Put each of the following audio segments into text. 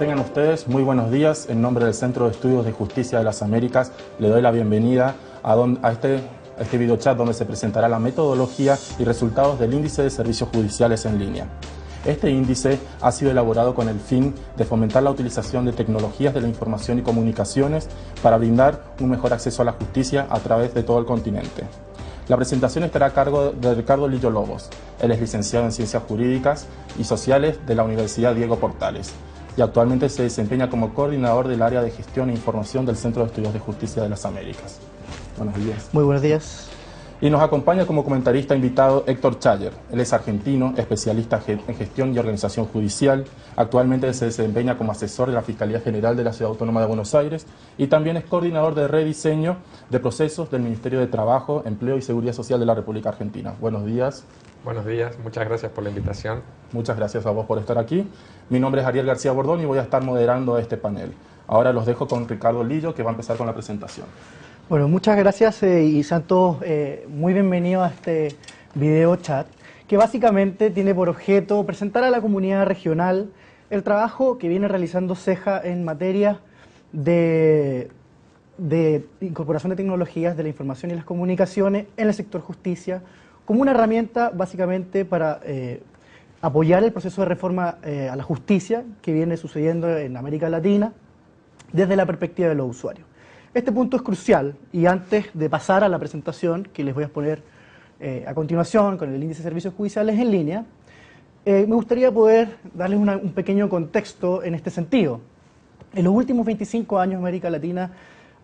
Tengan ustedes muy buenos días. En nombre del Centro de Estudios de Justicia de las Américas, le doy la bienvenida a este videochat donde se presentará la metodología y resultados del Índice de Servicios Judiciales en Línea. Este índice ha sido elaborado con el fin de fomentar la utilización de tecnologías de la información y comunicaciones para brindar un mejor acceso a la justicia a través de todo el continente. La presentación estará a cargo de Ricardo Lillo Lobos. Él es licenciado en Ciencias Jurídicas y Sociales de la Universidad Diego Portales y actualmente se desempeña como coordinador del área de gestión e información del Centro de Estudios de Justicia de las Américas. Buenos días. Muy buenos días. Y nos acompaña como comentarista invitado Héctor Chayer. Él es argentino, especialista en gestión y organización judicial. Actualmente se desempeña como asesor de la Fiscalía General de la Ciudad Autónoma de Buenos Aires y también es coordinador de rediseño de procesos del Ministerio de Trabajo, Empleo y Seguridad Social de la República Argentina. Buenos días. Buenos días, muchas gracias por la invitación. Muchas gracias a vos por estar aquí. Mi nombre es Ariel García Bordón y voy a estar moderando este panel. Ahora los dejo con Ricardo Lillo, que va a empezar con la presentación. Bueno, muchas gracias y sean todos muy bienvenidos a este video chat, que básicamente tiene por objeto presentar a la comunidad regional el trabajo que viene realizando CEJA en materia de incorporación de tecnologías de la información y las comunicaciones en el sector justicia, como una herramienta básicamente para apoyar el proceso de reforma a la justicia que viene sucediendo en América Latina desde la perspectiva de los usuarios. Este punto es crucial y antes de pasar a la presentación que les voy a exponer a continuación con el Índice de Servicios Judiciales en Línea, me gustaría poder darles un pequeño contexto en este sentido. En los últimos 25 años América Latina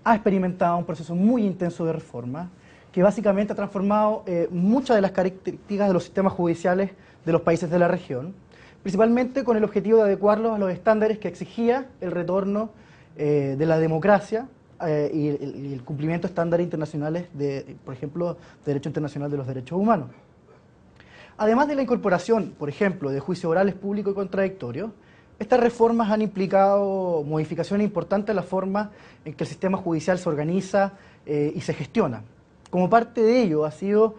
ha experimentado un proceso muy intenso de reforma que básicamente ha transformado muchas de las características de los sistemas judiciales de los países de la región, principalmente con el objetivo de adecuarlos a los estándares que exigía el retorno de la democracia y el cumplimiento de estándares internacionales de, por ejemplo, Derecho Internacional de los Derechos Humanos. Además de la incorporación, por ejemplo, de juicios orales públicos y contradictorios, estas reformas han implicado modificaciones importantes en la forma en que el sistema judicial se organiza y se gestiona. Como parte de ello ha sido,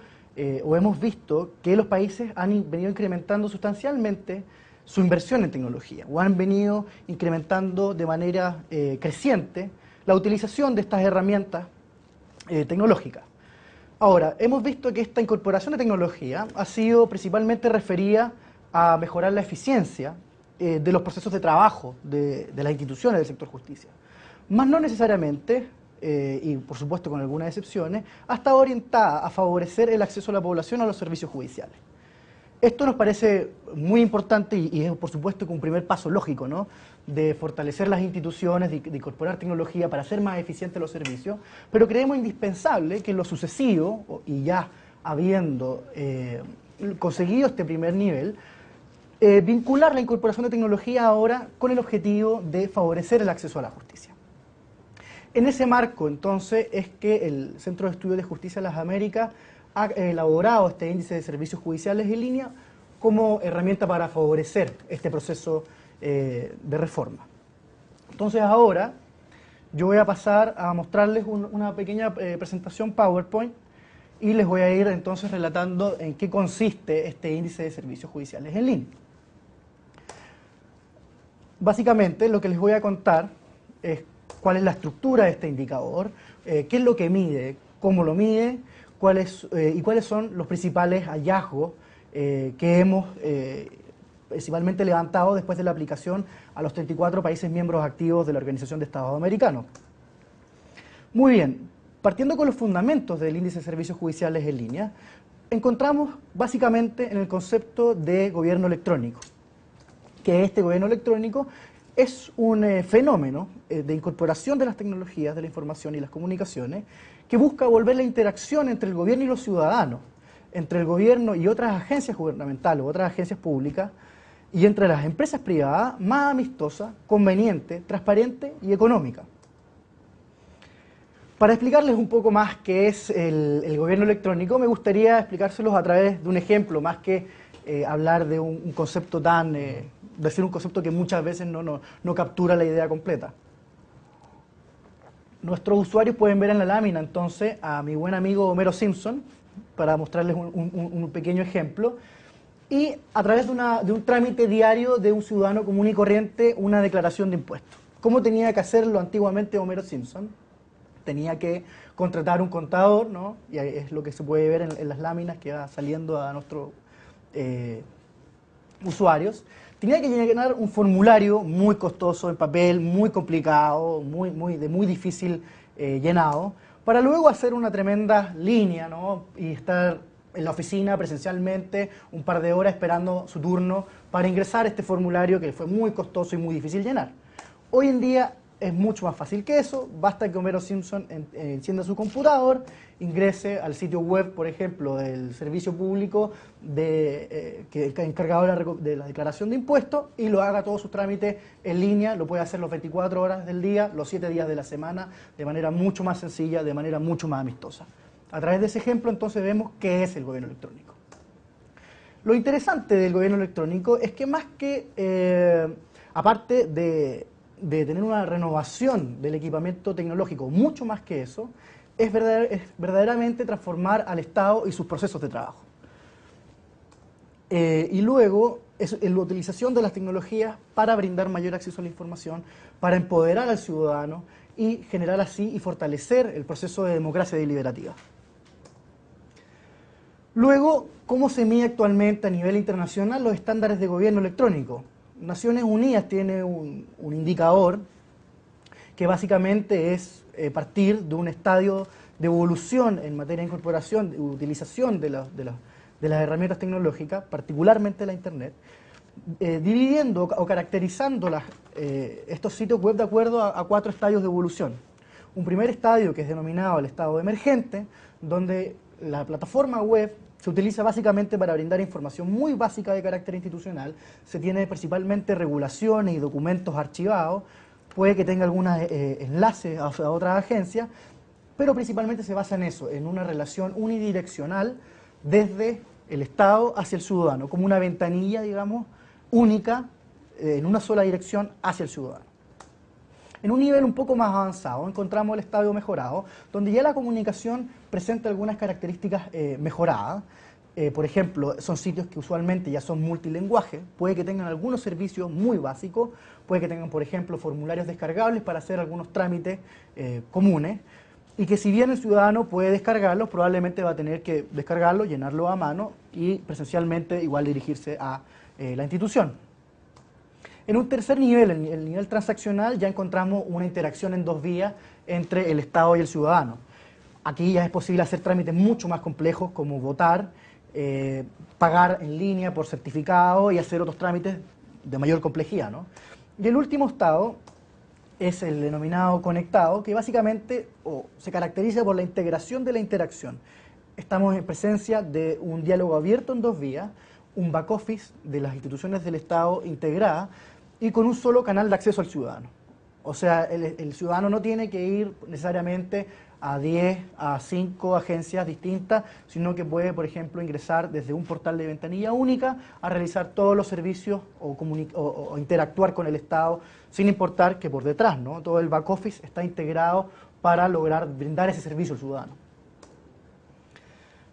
o hemos visto, que los países han venido incrementando sustancialmente su inversión en tecnología, o han venido incrementando de manera creciente la utilización de estas herramientas tecnológicas. Ahora, hemos visto que esta incorporación de tecnología ha sido principalmente referida a mejorar la eficiencia de los procesos de trabajo de las instituciones del sector justicia, más no necesariamente, y por supuesto con algunas excepciones, ha estado orientada a favorecer el acceso de la población a los servicios judiciales. Esto nos parece muy importante y es por supuesto que un primer paso lógico, ¿no?, de fortalecer las instituciones, de incorporar tecnología para hacer más eficientes los servicios, pero creemos indispensable que en lo sucesivo, y ya habiendo conseguido este primer nivel, vincular la incorporación de tecnología ahora con el objetivo de favorecer el acceso a la justicia. En ese marco, entonces, es que el Centro de Estudios de Justicia de las Américas ha elaborado este índice de servicios judiciales en línea como herramienta para favorecer este proceso de reforma. Entonces ahora yo voy a pasar a mostrarles una pequeña presentación PowerPoint y les voy a ir entonces relatando en qué consiste este índice de servicios judiciales en línea. Básicamente lo que les voy a contar es cuál es la estructura de este indicador, qué es lo que mide, cómo lo mide, cuáles son los principales hallazgos que hemos principalmente levantado después de la aplicación a los 34 países miembros activos de la Organización de Estados Americanos. Muy bien, partiendo con los fundamentos del Índice de Servicios Judiciales en Línea, encontramos básicamente en el concepto de gobierno electrónico, que este gobierno electrónico es un fenómeno de incorporación de las tecnologías de la información y las comunicaciones que busca volver la interacción entre el gobierno y los ciudadanos, entre el gobierno y otras agencias gubernamentales o otras agencias públicas, y entre las empresas privadas más amistosa, conveniente, transparente y económica. Para explicarles un poco más qué es el gobierno electrónico, me gustaría explicárselos a través de un ejemplo, más que hablar de un concepto tan, decir un concepto que muchas veces no captura la idea completa. Nuestros usuarios pueden ver en la lámina entonces a mi buen amigo Homero Simpson, para mostrarles un pequeño ejemplo. y a través de un trámite diario de un ciudadano común y corriente, una declaración de impuestos. ¿Cómo tenía que hacerlo antiguamente Homero Simpson? Tenía que contratar un contador, ¿no? Y es lo que se puede ver en las láminas que va saliendo a nuestros usuarios. Tenía que llenar un formulario muy costoso en papel, muy complicado, de muy difícil llenado, para luego hacer una tremenda línea, ¿no? Y estar en la oficina presencialmente un par de horas esperando su turno para ingresar este formulario que fue muy costoso y muy difícil llenar. Hoy en día es mucho más fácil que eso, basta que Homero Simpson encienda su computador, ingrese al sitio web, por ejemplo, del servicio público que es encargado de la declaración de impuestos y lo haga todos sus trámites en línea, lo puede hacer las 24 horas del día, los 7 días de la semana, de manera mucho más sencilla, de manera mucho más amistosa. A través de ese ejemplo, entonces, vemos qué es el gobierno electrónico. Lo interesante del gobierno electrónico es que más que, aparte de tener una renovación del equipamiento tecnológico, mucho más que eso, es verdaderamente transformar al Estado y sus procesos de trabajo. Y luego, es la utilización de las tecnologías para brindar mayor acceso a la información, para empoderar al ciudadano y generar así y fortalecer el proceso de democracia deliberativa. Luego, ¿cómo se mide actualmente a nivel internacional los estándares de gobierno electrónico? Naciones Unidas tiene un indicador que básicamente es partir de un estadio de evolución en materia de incorporación, de utilización de las herramientas tecnológicas, particularmente la Internet, dividiendo o caracterizando estos sitios web de acuerdo a 4 estadios de evolución. Un primer estadio que es denominado el estado emergente, donde la plataforma web se utiliza básicamente para brindar información muy básica de carácter institucional, se tiene principalmente regulaciones y documentos archivados, puede que tenga algunos enlaces a otras agencias, pero principalmente se basa en eso, en una relación unidireccional desde el Estado hacia el ciudadano, como una ventanilla, digamos, única, en una sola dirección hacia el ciudadano. En un nivel un poco más avanzado encontramos el estadio mejorado, donde ya la comunicación presenta algunas características mejoradas. Por ejemplo, son sitios que usualmente ya son multilingüaje, puede que tengan algunos servicios muy básicos, puede que tengan, por ejemplo, formularios descargables para hacer algunos trámites comunes, y que si bien el ciudadano puede descargarlos, probablemente va a tener que descargarlo, llenarlo a mano y presencialmente igual dirigirse a la institución. En un tercer nivel, el nivel transaccional, ya encontramos una interacción en 2 vías entre el Estado y el ciudadano. Aquí ya es posible hacer trámites mucho más complejos como votar, pagar en línea por certificado y hacer otros trámites de mayor complejidad, ¿no? Y el último estado es el denominado conectado, que básicamente se caracteriza por la integración de la interacción. Estamos en presencia de un diálogo abierto en 2 vías, un back office de las instituciones del Estado integrada y con un solo canal de acceso al ciudadano. O sea, el ciudadano no tiene que ir necesariamente a 10, a 5 agencias distintas, sino que puede, por ejemplo, ingresar desde un portal de ventanilla única a realizar todos los servicios o interactuar con el Estado, sin importar que por detrás, ¿no?, todo el back office está integrado para lograr brindar ese servicio al ciudadano.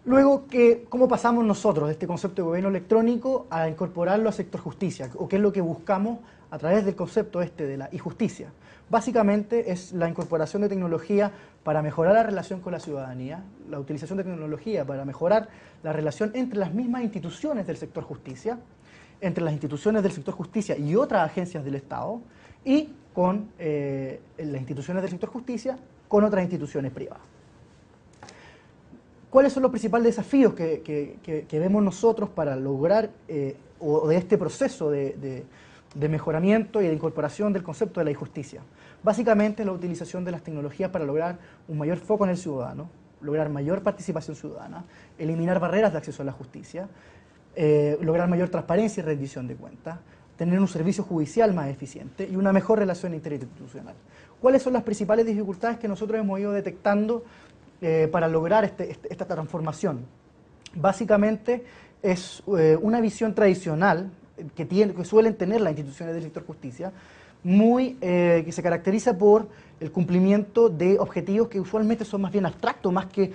Luego, ¿cómo pasamos nosotros de este concepto de gobierno electrónico a incorporarlo al sector justicia? ¿O qué es lo que buscamos a través del concepto de la e-justicia? Básicamente es la incorporación de tecnología para mejorar la relación con la ciudadanía, la utilización de tecnología para mejorar la relación entre las mismas instituciones del sector justicia, entre las instituciones del sector justicia y otras agencias del Estado, y con las instituciones del sector justicia con otras instituciones privadas. ¿Cuáles son los principales desafíos que vemos nosotros para lograr, o de este proceso de mejoramiento y de incorporación del concepto de la e-justicia? Básicamente la utilización de las tecnologías para lograr un mayor foco en el ciudadano, lograr mayor participación ciudadana, eliminar barreras de acceso a la justicia, lograr mayor transparencia y rendición de cuentas, tener un servicio judicial más eficiente y una mejor relación interinstitucional. ¿Cuáles son las principales dificultades que nosotros hemos ido detectando para lograr esta transformación? Básicamente es una visión tradicional que suelen tener las instituciones del sector justicia, que se caracteriza por el cumplimiento de objetivos que usualmente son más bien abstractos, más que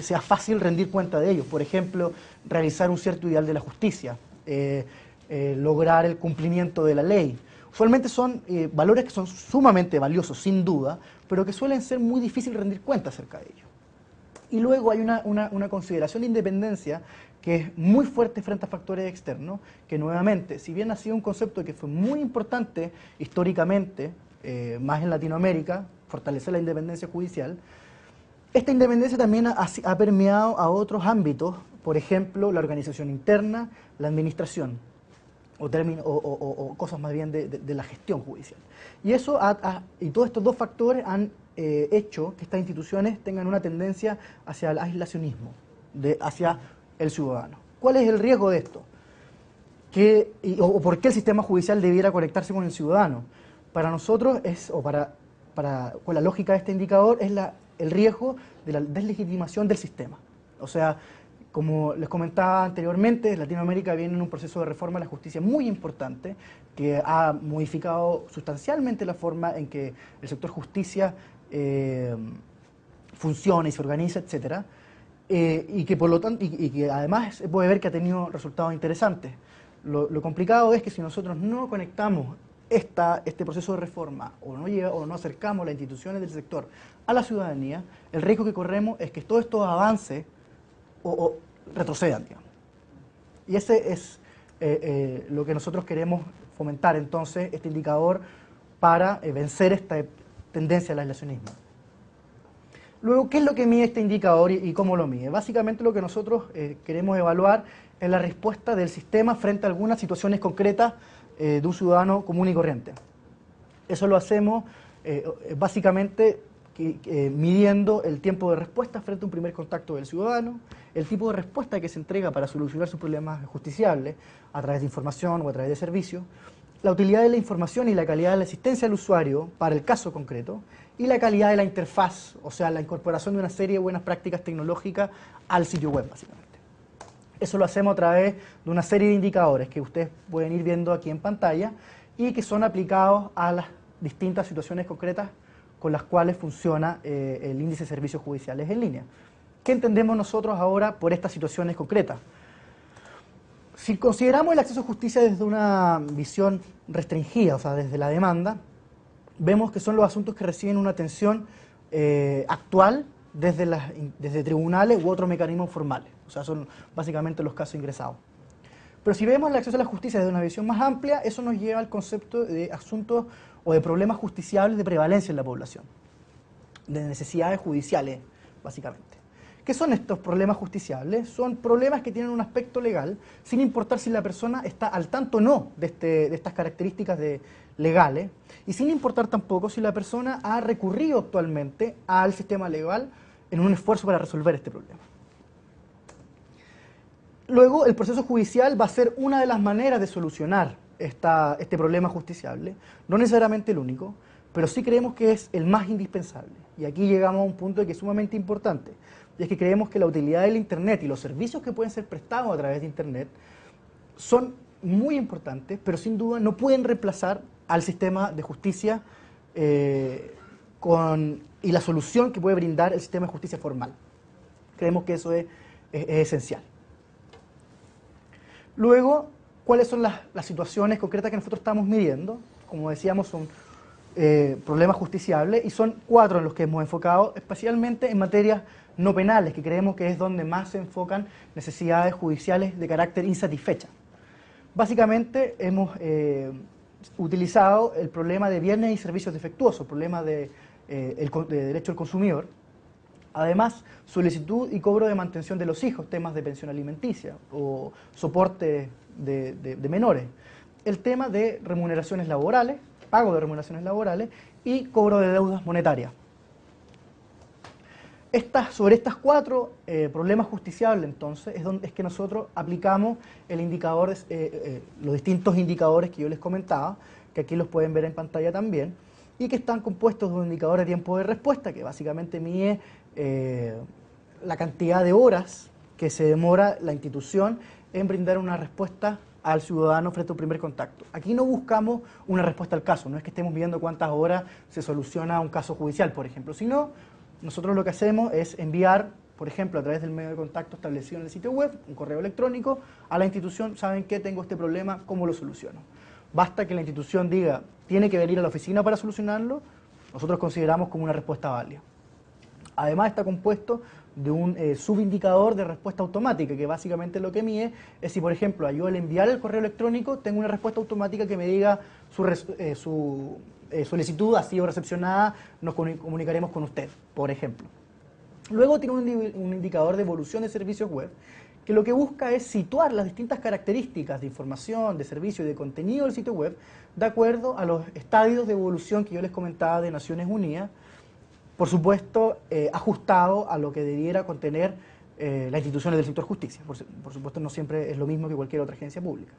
sea fácil rendir cuenta de ellos. Por ejemplo, realizar un cierto ideal de la justicia, lograr el cumplimiento de la ley. Usualmente son valores que son sumamente valiosos, sin duda, pero que suelen ser muy difícil rendir cuenta acerca de ellos. Y luego hay una consideración de independencia que es muy fuerte frente a factores externos, que nuevamente, si bien ha sido un concepto que fue muy importante históricamente, más en Latinoamérica, fortalecer la independencia judicial, esta independencia también ha permeado a otros ámbitos, por ejemplo, la organización interna, la administración, o cosas más bien de la gestión judicial. Y eso y todos estos dos factores han hecho que estas instituciones tengan una tendencia hacia el aislacionismo, hacia el ciudadano. ¿Cuál es el riesgo de esto? ¿O por qué el sistema judicial debiera conectarse con el ciudadano? Para nosotros, con la lógica de este indicador, es el riesgo de la deslegitimación del sistema. O sea, como les comentaba anteriormente, Latinoamérica viene en un proceso de reforma de la justicia muy importante que ha modificado sustancialmente la forma en que el sector justicia funciona y se organiza, etcétera, y que por lo tanto y que además se puede ver que ha tenido resultados interesantes. Lo complicado es que si nosotros no conectamos este proceso de reforma o no acercamos las instituciones del sector a la ciudadanía, el riesgo que corremos es que todo esto avance o retrocedan, digamos. Y ese es lo que nosotros queremos fomentar, entonces, este indicador para vencer esta tendencia al aislacionismo. Luego, ¿qué es lo que mide este indicador y cómo lo mide? Básicamente lo que nosotros queremos evaluar es la respuesta del sistema frente a algunas situaciones concretas de un ciudadano común y corriente. Eso lo hacemos básicamente midiendo el tiempo de respuesta frente a un primer contacto del ciudadano, el tipo de respuesta que se entrega para solucionar sus problemas justiciables a través de información o a través de servicios, la utilidad de la información y la calidad de la asistencia al usuario para el caso concreto, y la calidad de la interfaz, o sea, la incorporación de una serie de buenas prácticas tecnológicas al sitio web, básicamente. Eso lo hacemos a través de una serie de indicadores que ustedes pueden ir viendo aquí en pantalla y que son aplicados a las distintas situaciones concretas con las cuales funciona el índice de servicios judiciales en línea. ¿Qué entendemos nosotros ahora por estas situaciones concretas? Si consideramos el acceso a justicia desde una visión restringida, o sea, desde la demanda, vemos que son los asuntos que reciben una atención actual desde tribunales u otros mecanismos formales. O sea, son básicamente los casos ingresados. Pero si vemos el acceso a la justicia desde una visión más amplia, eso nos lleva al concepto de asuntos o de problemas justiciables de prevalencia en la población, de necesidades judiciales, básicamente. ¿Qué son estos problemas justiciables? Son problemas que tienen un aspecto legal, sin importar si la persona está al tanto o no de estas características legales, y sin importar tampoco si la persona ha recurrido actualmente al sistema legal en un esfuerzo para resolver este problema. Luego, el proceso judicial va a ser una de las maneras de solucionar este problema justiciable, no necesariamente el único, pero sí creemos que es el más indispensable. Y aquí llegamos a un punto que es sumamente importante, y es que creemos que la utilidad del Internet y los servicios que pueden ser prestados a través de Internet son muy importantes, pero sin duda no pueden reemplazar al sistema de justicia y la solución que puede brindar el sistema de justicia formal. Creemos que eso es esencial. Luego, ¿cuáles son las situaciones concretas que nosotros estamos midiendo? Como decíamos, son problemas justiciables y son 4 en los que hemos enfocado, especialmente en materias no penales, que creemos que es donde más se enfocan necesidades judiciales de carácter insatisfecha. Básicamente hemos utilizado el problema de bienes y servicios defectuosos, el problema de derecho al consumidor. Además, solicitud y cobro de mantención de los hijos, temas de pensión alimenticia o soporte de menores. El tema de remuneraciones laborales, pago de remuneraciones laborales y cobro de deudas monetarias. Sobre estas 4 problemas justiciables, entonces, es que nosotros aplicamos el indicador, los distintos indicadores que yo les comentaba, que aquí los pueden ver en pantalla también, y que están compuestos de un indicador de tiempo de respuesta, que básicamente mide la cantidad de horas que se demora la institución en brindar una respuesta al ciudadano frente a un primer contacto. Aquí no buscamos una respuesta al caso, no es que estemos viendo cuántas horas se soluciona un caso judicial, por ejemplo, sino nosotros lo que hacemos es enviar, por ejemplo, a través del medio de contacto establecido en el sitio web, un correo electrónico, a la institución, ¿saben qué? Tengo este problema, ¿cómo lo soluciono? Basta que la institución diga, tiene que venir a la oficina para solucionarlo, nosotros consideramos como una respuesta válida. Además está compuesto de un subindicador de respuesta automática, que básicamente lo que mide es si, por ejemplo, yo al enviar el correo electrónico tengo una respuesta automática que me diga su solicitud ha sido recepcionada, nos comunicaremos con usted, por ejemplo. Luego tiene un indicador de evolución de servicios web, que lo que busca es situar las distintas características de información, de servicio y de contenido del sitio web de acuerdo a los estadios de evolución que yo les comentaba de Naciones Unidas, por supuesto ajustado a lo que debiera contener las instituciones del sector justicia. Por supuesto no siempre es lo mismo que cualquier otra agencia pública.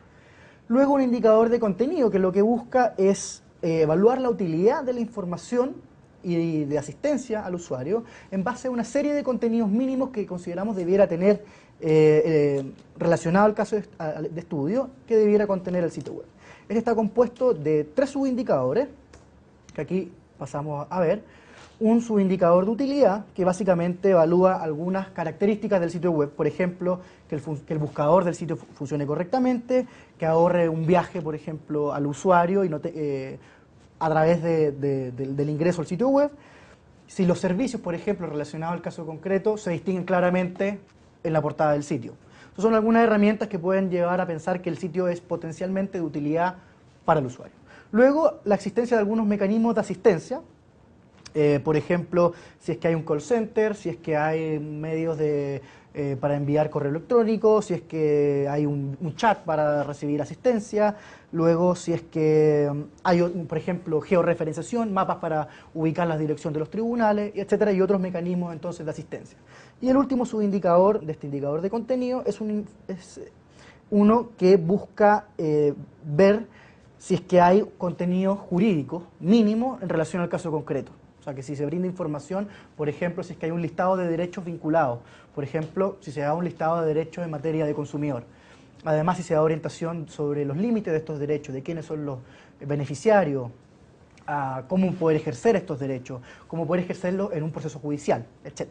Luego un indicador de contenido que lo que busca es evaluar la utilidad de la información y de asistencia al usuario en base a una serie de contenidos mínimos que consideramos debiera tener relacionado al caso de estudio que debiera contener el sitio web. Este está compuesto de 3 subindicadores, que aquí pasamos a ver. Un subindicador de utilidad, que básicamente evalúa algunas características del sitio web, por ejemplo, que el buscador del sitio funcione correctamente, que ahorre un viaje, por ejemplo, al usuario y a través del ingreso al sitio web. Si los servicios, por ejemplo, relacionados al caso concreto, se distinguen claramente en la portada del sitio. Estas son algunas herramientas que pueden llevar a pensar que el sitio es potencialmente de utilidad para el usuario. Luego, la existencia de algunos mecanismos de asistencia, por ejemplo, si es que hay un call center, si es que hay medios para enviar correo electrónico, si es que hay un chat para recibir asistencia, luego si es que hay, por ejemplo, georreferenciación, mapas para ubicar la dirección de los tribunales, etcétera, y otros mecanismos entonces de asistencia. Y el último subindicador de este indicador de contenido es uno que busca ver si es que hay contenido jurídico mínimo en relación al caso concreto. O sea, que si se brinda información, por ejemplo, si es que hay un listado de derechos vinculados, por ejemplo, si se da un listado de derechos en materia de consumidor. Además, si se da orientación sobre los límites de estos derechos, de quiénes son los beneficiarios, cómo poder ejercer estos derechos, cómo poder ejercerlos en un proceso judicial, etc.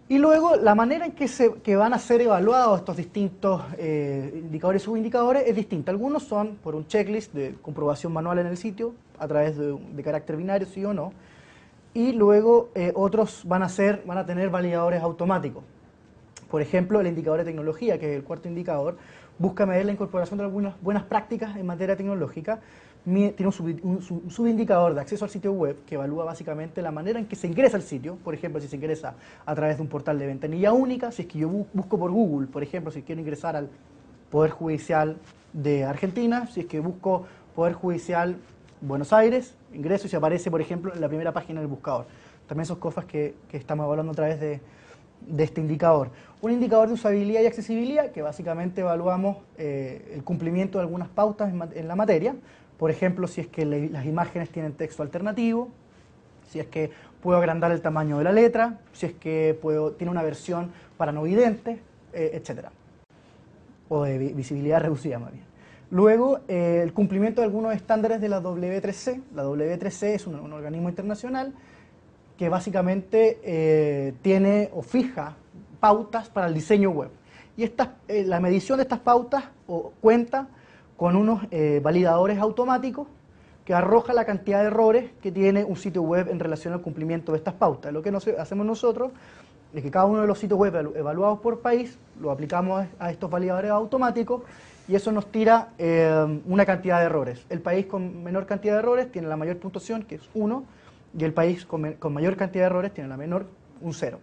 Y luego, la manera en que van a ser evaluados estos distintos indicadores y subindicadores es distinta. Algunos son por un checklist de comprobación manual en el sitio, a través de carácter binario, sí o no. Y luego otros van a tener validadores automáticos. Por ejemplo, el indicador de tecnología, que es el cuarto indicador, busca medir la incorporación de algunas buenas prácticas en materia tecnológica. Tiene un subindicador de acceso al sitio web que evalúa básicamente la manera en que se ingresa al sitio. Por ejemplo, si se ingresa a través de un portal de ventanilla única, si es que yo busco por Google, por ejemplo, si quiero ingresar al Poder Judicial de Argentina, si es que busco Poder Judicial Buenos Aires, ingreso y se aparece, por ejemplo, en la primera página del buscador. También son cosas que estamos evaluando a través de este indicador. Un indicador de usabilidad y accesibilidad, que básicamente evaluamos el cumplimiento de algunas pautas en la materia. Por ejemplo, si es que las imágenes tienen texto alternativo, si es que puedo agrandar el tamaño de la letra, si es que tiene una versión para no videntes, etc. O de visibilidad reducida más bien. Luego, el cumplimiento de algunos estándares de la W3C. La W3C es un organismo internacional que básicamente tiene o fija pautas para el diseño web. Y la medición de estas pautas cuenta con unos validadores automáticos que arroja la cantidad de errores que tiene un sitio web en relación al cumplimiento de estas pautas. Lo que hacemos nosotros es que cada uno de los sitios web evaluados por país lo aplicamos a estos validadores automáticos y eso nos tira una cantidad de errores. El país con menor cantidad de errores tiene la mayor puntuación, que es 1, y el país con mayor cantidad de errores tiene la menor, un 0.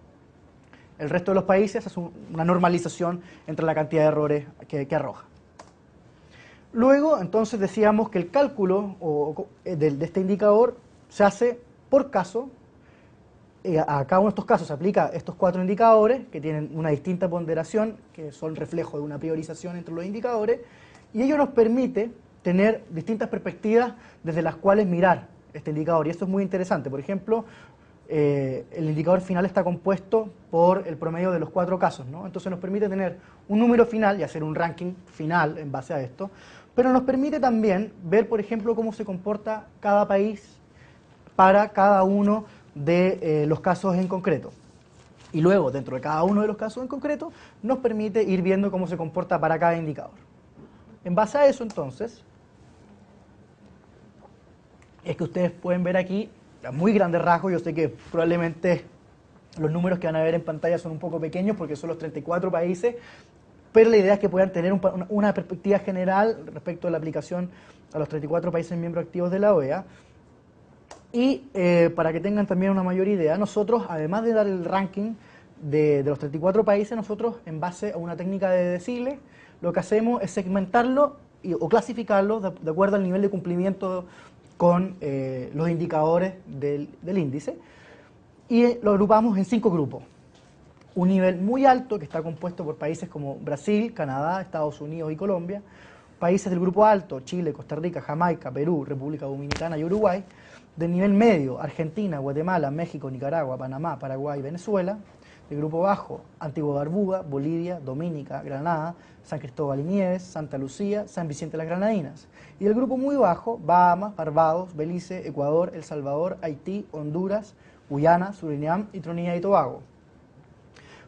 El resto de los países es una normalización entre la cantidad de errores que arroja. Luego, entonces, decíamos que el cálculo de este indicador se hace por caso. A cada uno de estos casos se aplica estos 4 indicadores que tienen una distinta ponderación, que son reflejo de una priorización entre los indicadores, y ello nos permite tener distintas perspectivas desde las cuales mirar este indicador, y esto es muy interesante. Por ejemplo, el indicador final está compuesto por el promedio de los 4 casos, ¿no? Entonces nos permite tener un número final y hacer un ranking final en base a esto, pero nos permite también ver, por ejemplo, cómo se comporta cada país para cada uno de los casos en concreto. Y luego, dentro de cada uno de los casos en concreto, nos permite ir viendo cómo se comporta para cada indicador. En base a eso, entonces, es que ustedes pueden ver aquí, a muy grandes rasgos. Yo sé que probablemente los números que van a ver en pantalla son un poco pequeños porque son los 34 países, pero la idea es que puedan tener una perspectiva general respecto a la aplicación a los 34 países miembros activos de la OEA. Y para que tengan también una mayor idea, nosotros, además de dar el ranking de los 34 países, nosotros, en base a una técnica de deciles, lo que hacemos es segmentarlo o clasificarlo de acuerdo al nivel de cumplimiento con los indicadores del índice, y lo agrupamos en 5 grupos. Un nivel muy alto, que está compuesto por países como Brasil, Canadá, Estados Unidos y Colombia. Países del grupo alto, Chile, Costa Rica, Jamaica, Perú, República Dominicana y Uruguay. Del nivel medio, Argentina, Guatemala, México, Nicaragua, Panamá, Paraguay y Venezuela. Del grupo bajo, Antigua y Barbuda, Bolivia, Dominica, Granada, San Cristóbal y Nieves, Santa Lucía, San Vicente de las Granadinas. Y del grupo muy bajo, Bahamas, Barbados, Belice, Ecuador, El Salvador, Haití, Honduras, Guyana, Surinam y Trinidad y Tobago.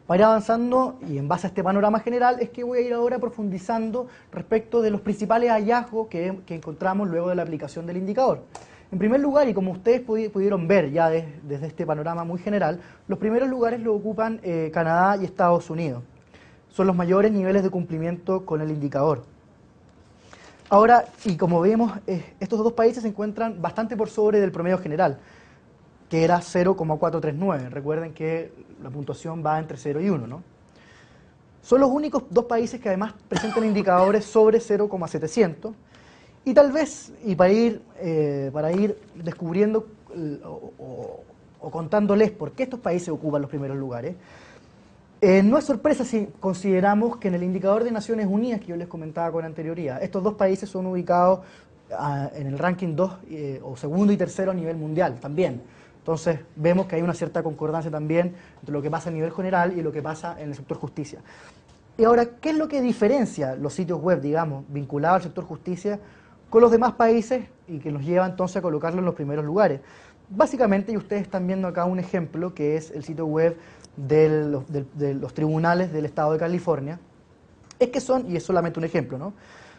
Para ir avanzando, y en base a este panorama general, es que voy a ir ahora profundizando respecto de los principales hallazgos que encontramos luego de la aplicación del indicador. En primer lugar, y como ustedes pudieron ver ya desde este panorama muy general, los primeros lugares lo ocupan Canadá y Estados Unidos. Son los mayores niveles de cumplimiento con el indicador. Ahora, y como vemos, estos dos países se encuentran bastante por sobre del promedio general, que era 0,439. Recuerden que la puntuación va entre 0 y 1, ¿no? Son los únicos 2 países que además presentan indicadores sobre 0,700. Y tal vez, y para ir descubriendo o contándoles por qué estos países ocupan los primeros lugares, no es sorpresa si consideramos que en el indicador de Naciones Unidas, que yo les comentaba con anterioridad, estos 2 países son ubicados en el ranking 2 o segundo y tercero a nivel mundial también. Entonces vemos que hay una cierta concordancia también entre lo que pasa a nivel general y lo que pasa en el sector justicia. Y ahora, ¿qué es lo que diferencia los sitios web, digamos, vinculados al sector justicia con los demás países y que nos lleva entonces a colocarlo en los primeros lugares? Básicamente, y ustedes están viendo acá un ejemplo, que es el sitio web de los tribunales del estado de California, es que son, y es solamente un ejemplo, ¿no?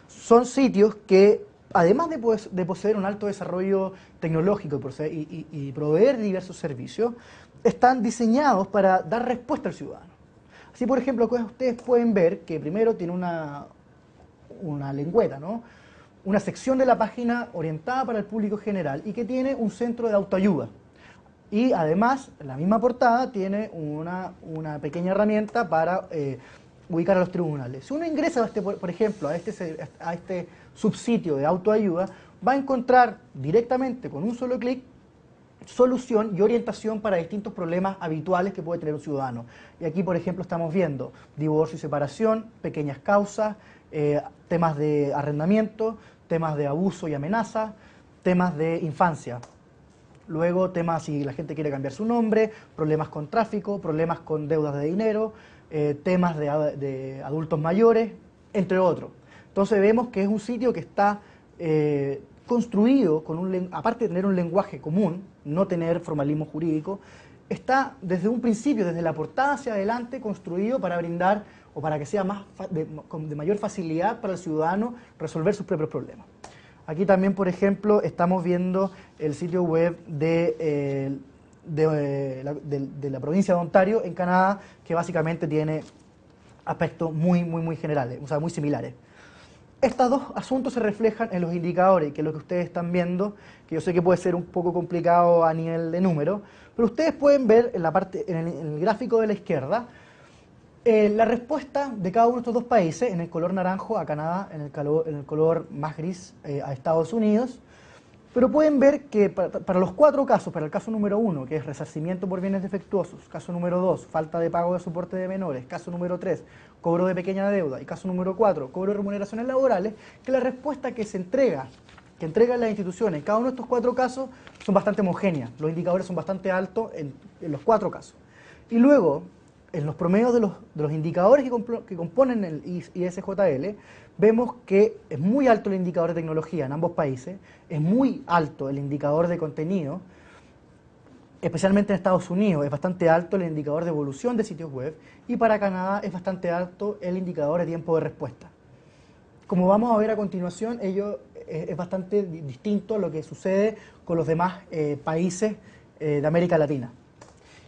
Son sitios que, además de poseer un alto desarrollo tecnológico y proveer diversos servicios, están diseñados para dar respuesta al ciudadano. Así, por ejemplo, ustedes pueden ver que primero tiene una lengüeta, ¿no? Una sección de la página orientada para el público general y que tiene un centro de autoayuda. Y además, en la misma portada tiene una pequeña herramienta para ubicar a los tribunales. Si uno ingresa, por ejemplo, a este subsitio de autoayuda, va a encontrar directamente con un solo clic solución y orientación para distintos problemas habituales que puede tener un ciudadano. Y aquí, por ejemplo, estamos viendo divorcio y separación, pequeñas causas, temas de arrendamiento, temas de abuso y amenaza, temas de infancia. Luego temas si la gente quiere cambiar su nombre, problemas con tráfico, problemas con deudas de dinero, temas de adultos mayores, entre otros. Entonces vemos que es un sitio que está construido con aparte de tener un lenguaje común, no tener formalismo jurídico, está desde un principio, desde la portada hacia adelante, construido para brindar o para que sea de mayor facilidad para el ciudadano resolver sus propios problemas. Aquí también, por ejemplo, estamos viendo el sitio web de la provincia de Ontario, en Canadá, que básicamente tiene aspectos muy generales, o sea, muy similares. Estos 2 asuntos se reflejan en los indicadores, que es lo que ustedes están viendo, que yo sé que puede ser un poco complicado a nivel de número, pero ustedes pueden ver en el gráfico de la izquierda la respuesta de cada uno de estos 2 países, en el color naranjo a Canadá, en el color más gris a Estados Unidos, pero pueden ver que para los 4 casos, para el caso número 1, que es resarcimiento por bienes defectuosos, caso número 2, falta de pago de soporte de menores, caso número 3, cobro de pequeña deuda, y caso número 4, cobro de remuneraciones laborales, que la respuesta que se entrega que entregan las instituciones en cada uno de estos 4 casos son bastante homogéneas. Los indicadores son bastante altos en los 4 casos. Y luego, en los promedios de los indicadores que componen el ISJL, vemos que es muy alto el indicador de tecnología en ambos países, es muy alto el indicador de contenido, especialmente en Estados Unidos es bastante alto el indicador de evolución de sitios web, y para Canadá es bastante alto el indicador de tiempo de respuesta. Como vamos a ver a continuación, ello es bastante distinto a lo que sucede con los demás países de América Latina.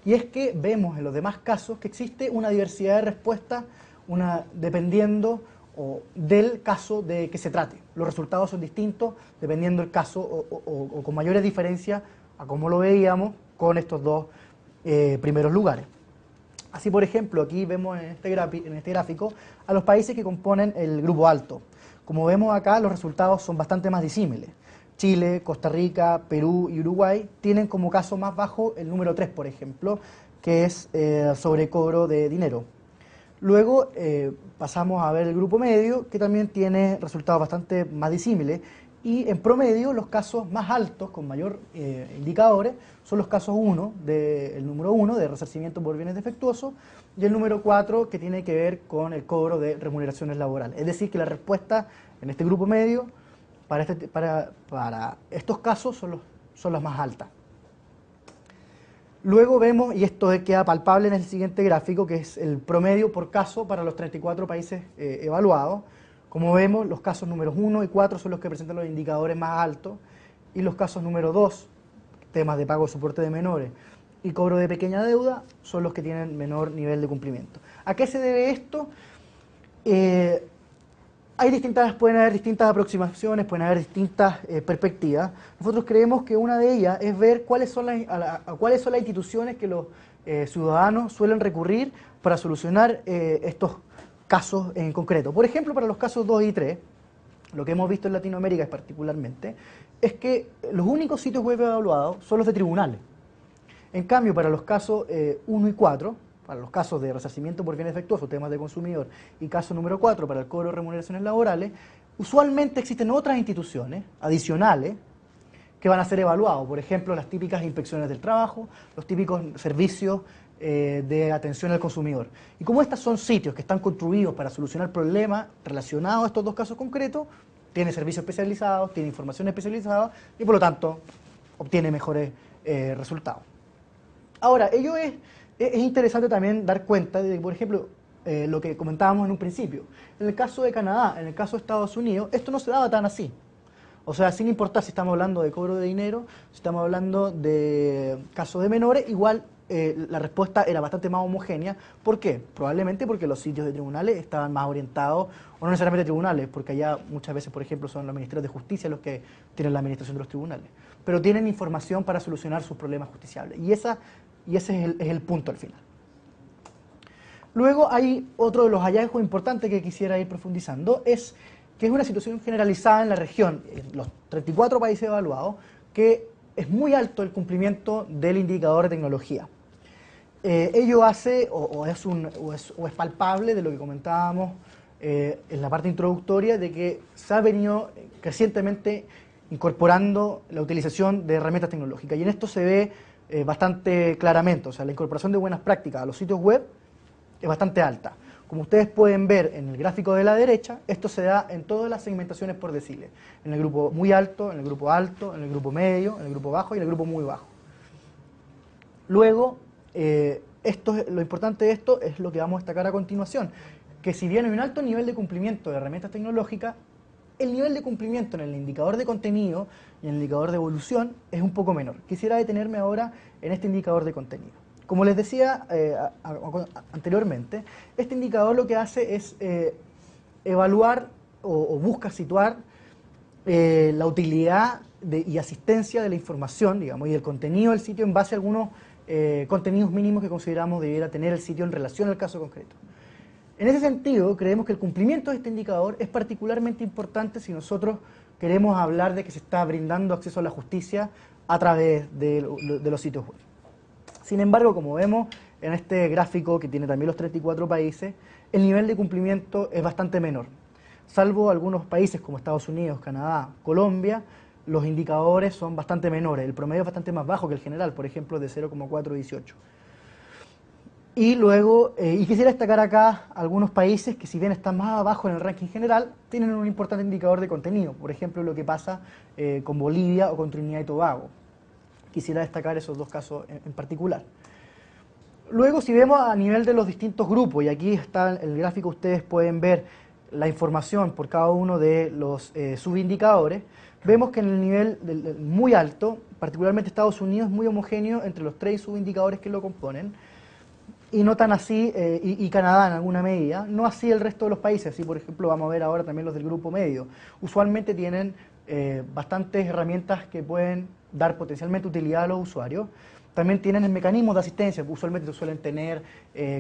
Y es que vemos en los demás casos que existe una diversidad de respuestas dependiendo del caso de que se trate. Los resultados son distintos dependiendo del caso o con mayores diferencias a como lo veíamos con estos 2 primeros lugares. Así, por ejemplo, aquí vemos en este gráfico a los países que componen el grupo alto. Como vemos acá, los resultados son bastante más disímiles. Chile, Costa Rica, Perú y Uruguay tienen como caso más bajo el número 3, por ejemplo, que es sobrecobro de dinero. Luego pasamos a ver el grupo medio, que también tiene resultados bastante más disímiles, y en promedio los casos más altos, con mayor indicadores, son los casos 1, el número 1 de resarcimiento por bienes defectuosos, y el número 4 que tiene que ver con el cobro de remuneraciones laborales. Es decir, que la respuesta en este grupo medio para estos casos son las más altas. Luego vemos, y esto queda palpable en el siguiente gráfico, que es el promedio por caso para los 34 países evaluados. Como vemos, los casos números 1 y 4 son los que presentan los indicadores más altos, y los casos número 2, temas de pago de soporte de menores y cobro de pequeña deuda, son los que tienen menor nivel de cumplimiento. ¿A qué se debe esto? Pueden haber distintas aproximaciones, pueden haber distintas perspectivas. Nosotros creemos que una de ellas es ver cuáles son las instituciones que los ciudadanos suelen recurrir para solucionar estos casos en concreto. Por ejemplo, para los casos 2 y 3, lo que hemos visto en Latinoamérica particularmente, es que los únicos sitios web evaluados son los de tribunales. En cambio, para los casos 1 y 4, para los casos de resarcimiento por bienes defectuosos, temas de consumidor, y caso número 4, para el cobro de remuneraciones laborales, usualmente existen otras instituciones adicionales que van a ser evaluados. Por ejemplo, las típicas inspecciones del trabajo, los típicos servicios de atención al consumidor. Y como estos son sitios que están construidos para solucionar problemas relacionados a estos 2 casos concretos, tiene servicios especializados, tiene información especializada y por lo tanto obtiene mejores resultados. Ahora, ello es interesante también dar cuenta de, por ejemplo, lo que comentábamos en un principio. En el caso de Canadá, en el caso de Estados Unidos, esto no se daba tan así. O sea, sin importar si estamos hablando de cobro de dinero, si estamos hablando de casos de menores, igual la respuesta era bastante más homogénea. ¿Por qué? Probablemente porque los sitios de tribunales estaban más orientados, o no necesariamente tribunales, porque allá muchas veces, por ejemplo, son los ministerios de justicia los que tienen la administración de los tribunales, pero tienen información para solucionar sus problemas justiciables. Y ese es el punto al final. Luego hay otro de los hallazgos importantes que quisiera ir profundizando, es que es una situación generalizada en la región, en los 34 países evaluados, que es muy alto el cumplimiento del indicador de tecnología. Ello hace, o es palpable de lo que comentábamos en la parte introductoria, de que se ha venido crecientemente incorporando la utilización de herramientas tecnológicas, y en esto se ve bastante claramente. O sea, la incorporación de buenas prácticas a los sitios web es bastante alta. Como ustedes pueden ver en el gráfico de la derecha, esto se da en todas las segmentaciones por deciles. En el grupo muy alto, en el grupo alto, en el grupo medio, en el grupo bajo y en el grupo muy bajo. Luego, lo importante de esto es lo que vamos a destacar a continuación, que si bien hay un alto nivel de cumplimiento de herramientas tecnológicas, el nivel de cumplimiento en el indicador de contenido y en el indicador de evolución es un poco menor. Quisiera detenerme ahora en este indicador de contenido. Como les decía anteriormente, este indicador lo que hace es evaluar o busca situar la utilidad y asistencia de la información, digamos, y el contenido del sitio en base a algunos contenidos mínimos que consideramos debiera tener el sitio en relación al caso concreto. En ese sentido, creemos que el cumplimiento de este indicador es particularmente importante si nosotros queremos hablar de que se está brindando acceso a la justicia a través de los sitios web. Sin embargo, como vemos en este gráfico que tiene también los 34 países, el nivel de cumplimiento es bastante menor. salvo algunos países como Estados Unidos, Canadá, Colombia, los indicadores son bastante menores. El promedio es bastante más bajo que el general, por ejemplo, de 0,418. Y luego, y quisiera destacar acá algunos países que, si bien están más abajo en el ranking general, tienen un importante indicador de contenido. Por ejemplo, lo que pasa con Bolivia o con Trinidad y Tobago. Quisiera destacar esos dos casos en particular. Luego, si vemos a nivel de los distintos grupos, y aquí está el gráfico, ustedes pueden ver la información por cada uno de los subindicadores, vemos que en el nivel muy alto, particularmente Estados Unidos, es muy homogéneo entre los 3 subindicadores que lo componen, y no tan así, y Canadá en alguna medida, no así el resto de los países. Así, por ejemplo, vamos a ver ahora también los del grupo medio. Usualmente tienen bastantes herramientas que pueden dar potencialmente utilidad a los usuarios. También tienen mecanismos de asistencia, usualmente suelen tener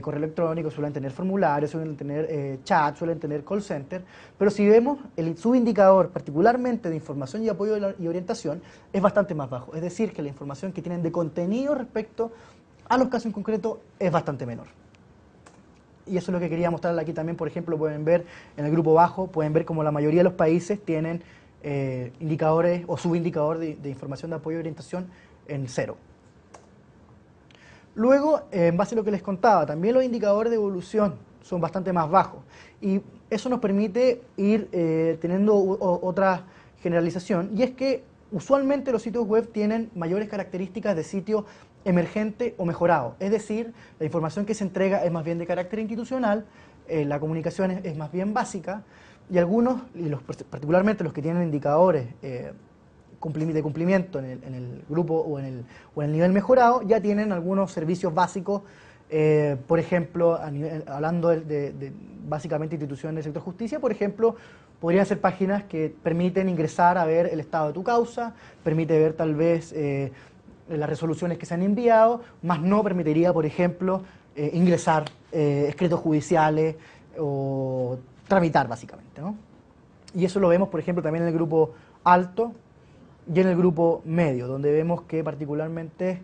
correo electrónico, suelen tener formularios, suelen tener chat, suelen tener call center, pero si vemos el subindicador, particularmente de información y apoyo y orientación, es bastante más bajo. Es decir, que la información que tienen de contenido respecto a los casos en concreto es bastante menor. Y eso es lo que quería mostrarles aquí también. Por ejemplo, pueden ver en el grupo bajo, pueden ver como la mayoría de los países tienen indicadores o subindicador de información de apoyo y orientación en 0. Luego, en base a lo que les contaba, también los indicadores de evolución son bastante más bajos. Y eso nos permite ir teniendo otra generalización, y es que usualmente los sitios web tienen mayores características de sitio emergente o mejorado. Es decir, la información que se entrega es más bien de carácter institucional, la comunicación es más bien básica, y algunos, particularmente los que tienen indicadores de cumplimiento en el grupo o en el nivel mejorado, ya tienen algunos servicios básicos, por ejemplo, hablando de básicamente instituciones del sector justicia, por ejemplo, podrían ser páginas que permiten ingresar a ver el estado de tu causa, permite ver tal vez las resoluciones que se han enviado, más no permitiría, por ejemplo, ingresar escritos judiciales o tramitar, básicamente, ¿no? Y eso lo vemos, por ejemplo, también en el grupo alto y en el grupo medio, donde vemos que particularmente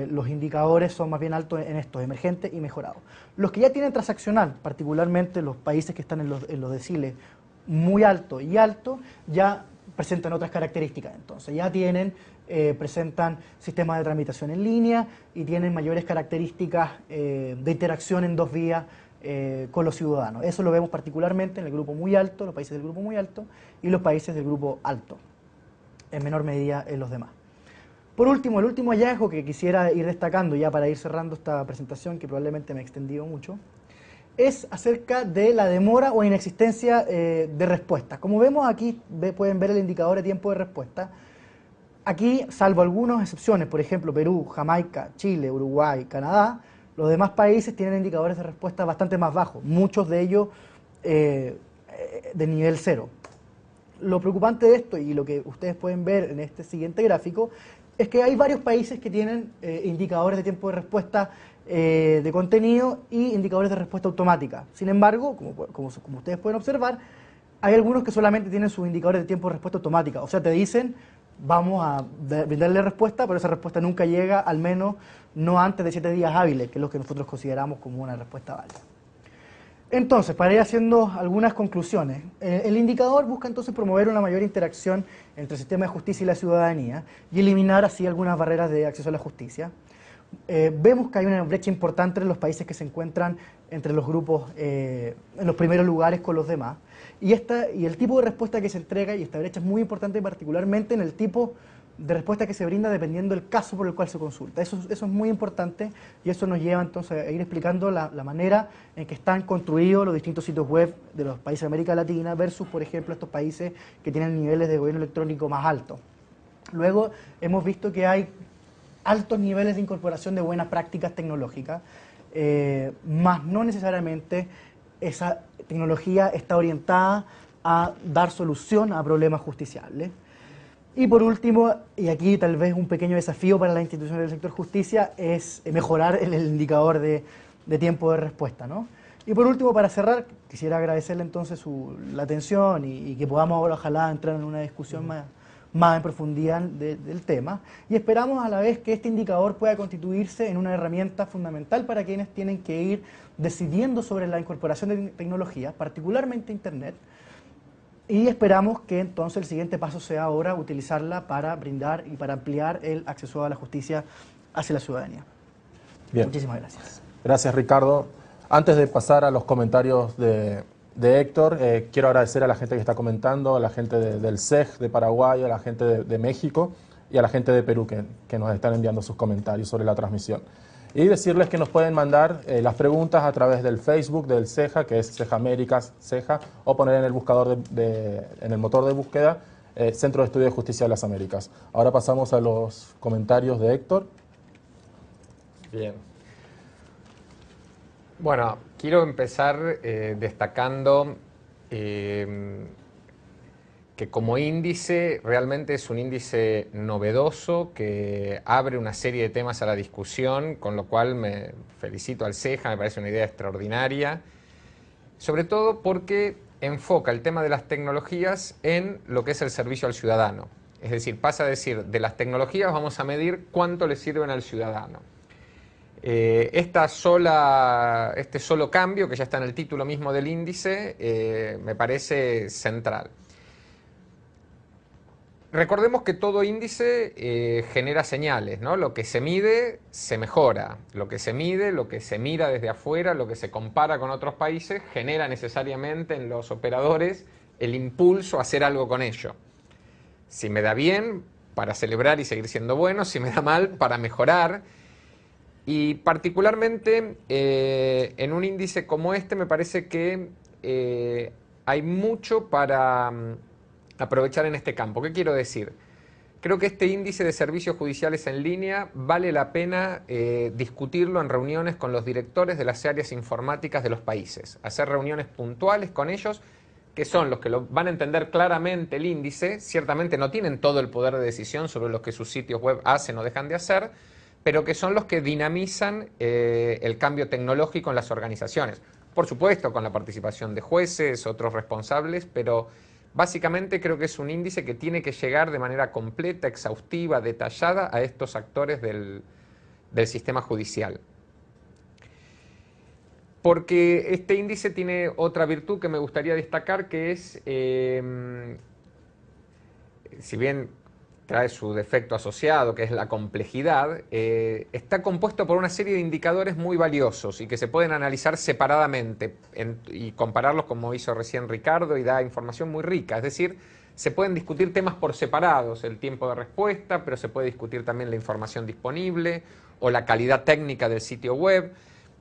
los indicadores son más bien altos en estos, emergentes y mejorados. Los que ya tienen transaccional, particularmente los países que están en los deciles muy alto y alto, ya presentan otras características. Entonces ya presentan sistemas de tramitación en línea y tienen mayores características de interacción en 2 vías con los ciudadanos. Eso lo vemos particularmente en el grupo muy alto, los países del grupo muy alto, y los países del grupo alto, en menor medida en los demás. Por último, el último hallazgo que quisiera ir destacando ya para ir cerrando esta presentación, que probablemente me he extendido mucho, es acerca de la demora o inexistencia de respuestas. Como vemos aquí, pueden ver el indicador de tiempo de respuesta. Aquí, salvo algunas excepciones, por ejemplo, Perú, Jamaica, Chile, Uruguay, Canadá, los demás países tienen indicadores de respuesta bastante más bajos, muchos de ellos de nivel 0. Lo preocupante de esto, y lo que ustedes pueden ver en este siguiente gráfico, es que hay varios países que tienen indicadores de tiempo de respuesta de contenido y indicadores de respuesta automática. Sin embargo, como ustedes pueden observar, hay algunos que solamente tienen sus indicadores de tiempo de respuesta automática. O sea, te dicen, vamos a brindarle respuesta, pero esa respuesta nunca llega, al menos no antes de 7 días hábiles, que es lo que nosotros consideramos como una respuesta válida. Entonces, para ir haciendo algunas conclusiones, el indicador busca entonces promover una mayor interacción entre el sistema de justicia y la ciudadanía y eliminar así algunas barreras de acceso a la justicia. Vemos que hay una brecha importante en los países que se encuentran entre los grupos en los primeros lugares con los demás, y el tipo de respuesta que se entrega, y esta brecha es muy importante particularmente en el tipo de respuesta que se brinda dependiendo del caso por el cual se consulta. Eso es muy importante, y eso nos lleva entonces a ir explicando la manera en que están construidos los distintos sitios web de los países de América Latina versus, por ejemplo, estos países que tienen niveles de gobierno electrónico más altos. Luego hemos visto que hay altos niveles de incorporación de buenas prácticas tecnológicas, más no necesariamente esa tecnología está orientada a dar solución a problemas justiciables. Y por último, y aquí tal vez un pequeño desafío para las instituciones del sector justicia, es mejorar el indicador de tiempo de respuesta, ¿no? Y por último, para cerrar, quisiera agradecerle entonces la atención y que podamos ahora ojalá entrar en una discusión más más en profundidad del tema, y esperamos a la vez que este indicador pueda constituirse en una herramienta fundamental para quienes tienen que ir decidiendo sobre la incorporación de tecnologías, particularmente Internet, y esperamos que entonces el siguiente paso sea ahora utilizarla para brindar y para ampliar el acceso a la justicia hacia la ciudadanía. Bien. Muchísimas gracias. Gracias, Ricardo. Antes de pasar a los comentarios de Héctor, quiero agradecer a la gente que está comentando, a la gente del CEG de Paraguay, a la gente de México y a la gente de Perú que nos están enviando sus comentarios sobre la transmisión. Y decirles que nos pueden mandar las preguntas a través del Facebook del CEJA, que es CEJA Américas, CEJA, o poner en el buscador en el motor de búsqueda Centro de Estudios de Justicia de las Américas. Ahora pasamos a los comentarios de Héctor. Bien. Bueno, quiero empezar destacando que como índice realmente es un índice novedoso que abre una serie de temas a la discusión, con lo cual me felicito al CEJA, me parece una idea extraordinaria, sobre todo porque enfoca el tema de las tecnologías en lo que es el servicio al ciudadano. Es decir, pasa a decir, de las tecnologías vamos a medir cuánto le sirven al ciudadano. Este solo cambio, que ya está en el título mismo del índice, me parece central. Recordemos que todo índice genera señales, ¿no? Lo que se mide se mejora, lo que se mide, lo que se mira desde afuera, lo que se compara con otros países, genera necesariamente en los operadores el impulso a hacer algo con ello. Si me da bien, para celebrar y seguir siendo bueno; si me da mal, para mejorar. Y particularmente en un índice como este me parece que hay mucho para aprovechar en este campo. ¿Qué quiero decir? Creo que este índice de servicios judiciales en línea vale la pena discutirlo en reuniones con los directores de las áreas informáticas de los países. Hacer reuniones puntuales con ellos, que son los que van a entender claramente el índice. Ciertamente no tienen todo el poder de decisión sobre lo que sus sitios web hacen o dejan de hacer, pero que son los que dinamizan el cambio tecnológico en las organizaciones. Por supuesto, con la participación de jueces, otros responsables, pero básicamente creo que es un índice que tiene que llegar de manera completa, exhaustiva, detallada a estos actores del sistema judicial. Porque este índice tiene otra virtud que me gustaría destacar, que es, si bien trae su defecto asociado, que es la complejidad, está compuesto por una serie de indicadores muy valiosos y que se pueden analizar separadamente y compararlos como hizo recién Ricardo, y da información muy rica. Es decir, se pueden discutir temas por separados, el tiempo de respuesta, pero se puede discutir también la información disponible o la calidad técnica del sitio web.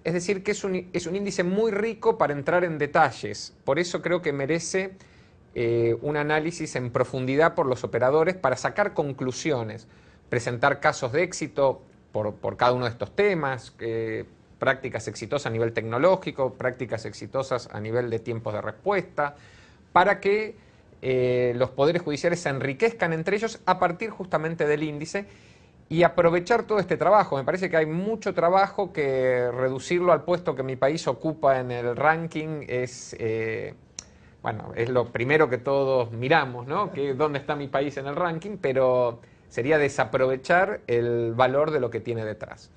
Es decir, que es un índice muy rico para entrar en detalles. Por eso creo que merece un análisis en profundidad por los operadores para sacar conclusiones, presentar casos de éxito por cada uno de estos temas, prácticas exitosas a nivel tecnológico, prácticas exitosas a nivel de tiempos de respuesta, para que los poderes judiciales se enriquezcan entre ellos a partir justamente del índice y aprovechar todo este trabajo. Me parece que hay mucho trabajo, que reducirlo al puesto que mi país ocupa en el ranking es... bueno, es lo primero que todos miramos, ¿no? Que dónde está mi país en el ranking, pero sería desaprovechar el valor de lo que tiene detrás.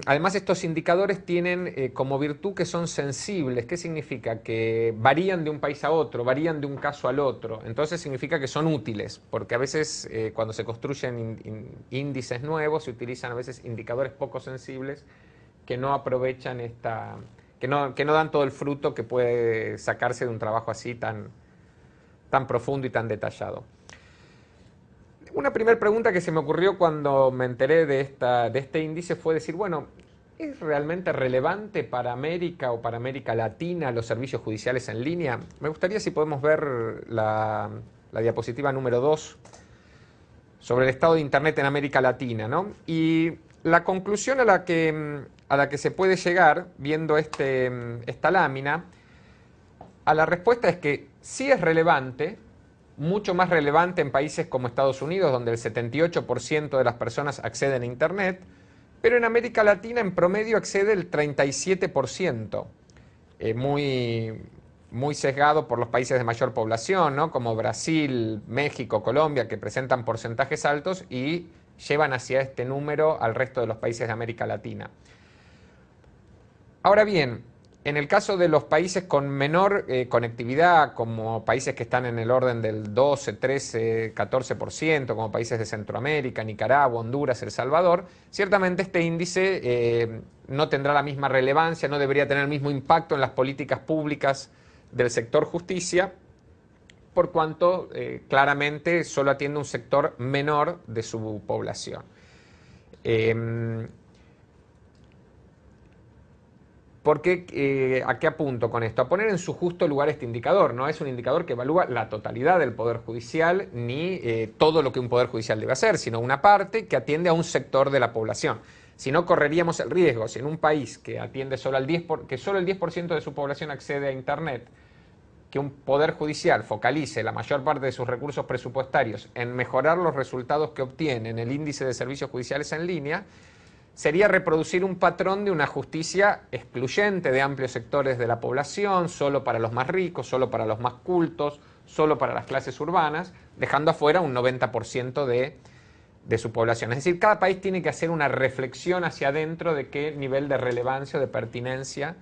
Además, estos indicadores tienen como virtud que son sensibles. ¿Qué significa? Que varían de un país a otro, varían de un caso al otro. Entonces significa que son útiles, porque a veces cuando se construyen índices nuevos se utilizan a veces indicadores poco sensibles que no aprovechan que no dan todo el fruto que puede sacarse de un trabajo así tan profundo y tan detallado. Una primera pregunta que se me ocurrió cuando me enteré de este índice fue decir, bueno, ¿es realmente relevante para América o para América Latina los servicios judiciales en línea? Me gustaría si podemos ver la diapositiva número 2 sobre el estado de Internet en América Latina, ¿no? Y la conclusión a la que se puede llegar viendo esta lámina, a la respuesta es que sí es relevante, mucho más relevante en países como Estados Unidos, donde el 78% de las personas acceden a Internet, pero en América Latina en promedio accede el 37%, muy muy sesgado por los países de mayor población, ¿no? Como Brasil, México, Colombia, que presentan porcentajes altos y llevan hacia este número al resto de los países de América Latina. Ahora bien, en el caso de los países con menor conectividad, como países que están en el orden del 12, 13, 14%, como países de Centroamérica, Nicaragua, Honduras, El Salvador, ciertamente este índice no tendrá la misma relevancia, no debería tener el mismo impacto en las políticas públicas del sector justicia, por cuanto claramente solo atiende un sector menor de su población. Porque, ¿a qué apunto con esto? A poner en su justo lugar este indicador. No es un indicador que evalúa la totalidad del Poder Judicial ni todo lo que un Poder Judicial debe hacer, sino una parte que atiende a un sector de la población. Si no, correríamos el riesgo, si en un país que atiende solo al 10%, que solo el 10% de su población accede a Internet, que un Poder Judicial focalice la mayor parte de sus recursos presupuestarios en mejorar los resultados que obtiene en el índice de servicios judiciales en línea, sería reproducir un patrón de una justicia excluyente de amplios sectores de la población, solo para los más ricos, solo para los más cultos, solo para las clases urbanas, dejando afuera un 90% de su población. Es decir, cada país tiene que hacer una reflexión hacia adentro de qué nivel de relevancia o de pertinencia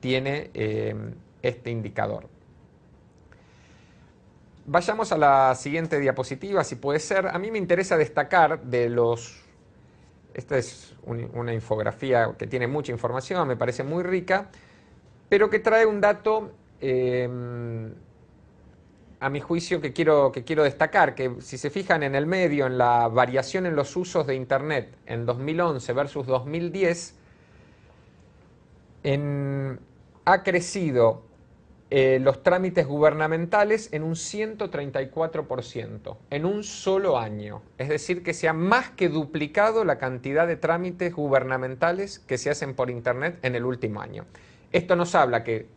tiene este indicador. Vayamos a la siguiente diapositiva, si puede ser. A mí me interesa destacar de los... Esta es una infografía que tiene mucha información, me parece muy rica, pero que trae un dato, a mi juicio, que quiero destacar, que si se fijan en el medio, en la variación en los usos de Internet en 2011 versus 2010, ha crecido los trámites gubernamentales en un 134% en un solo año. Es decir, que se ha más que duplicado la cantidad de trámites gubernamentales que se hacen por Internet en el último año. Esto nos habla que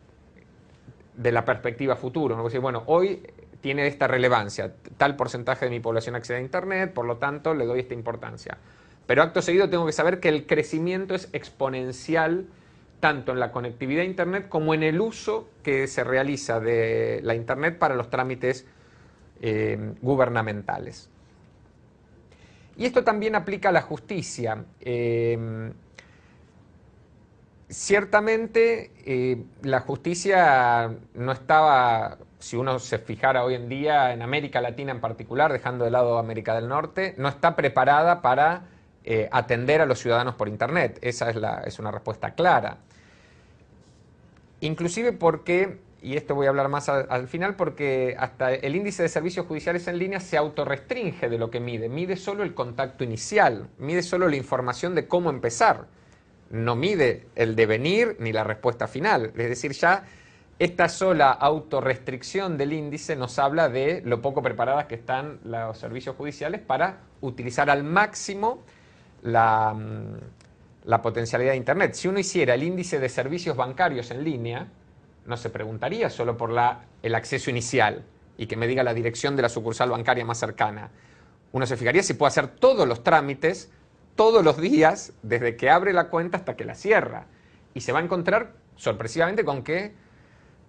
de la perspectiva futuro, ¿no? Decir, bueno, hoy tiene esta relevancia, tal porcentaje de mi población accede a Internet, por lo tanto le doy esta importancia. Pero acto seguido tengo que saber que el crecimiento es exponencial tanto en la conectividad a Internet como en el uso que se realiza de la Internet para los trámites gubernamentales. Y esto también aplica a la justicia. Ciertamente la justicia no estaba, si uno se fijara hoy en día en América Latina en particular, dejando de lado América del Norte, no está preparada para atender a los ciudadanos por Internet. Esa es una respuesta clara. Inclusive porque, y esto voy a hablar más al final, porque hasta el índice de servicios judiciales en línea se autorrestringe de lo que mide. Mide solo el contacto inicial, mide solo la información de cómo empezar. No mide el devenir ni la respuesta final. Es decir, ya esta sola autorrestricción del índice nos habla de lo poco preparadas que están los servicios judiciales para utilizar al máximo la potencialidad de Internet. Si uno hiciera el índice de servicios bancarios en línea, no se preguntaría solo por el acceso inicial y que me diga la dirección de la sucursal bancaria más cercana. Uno se fijaría si puede hacer todos los trámites todos los días, desde que abre la cuenta hasta que la cierra. Y se va a encontrar sorpresivamente con que,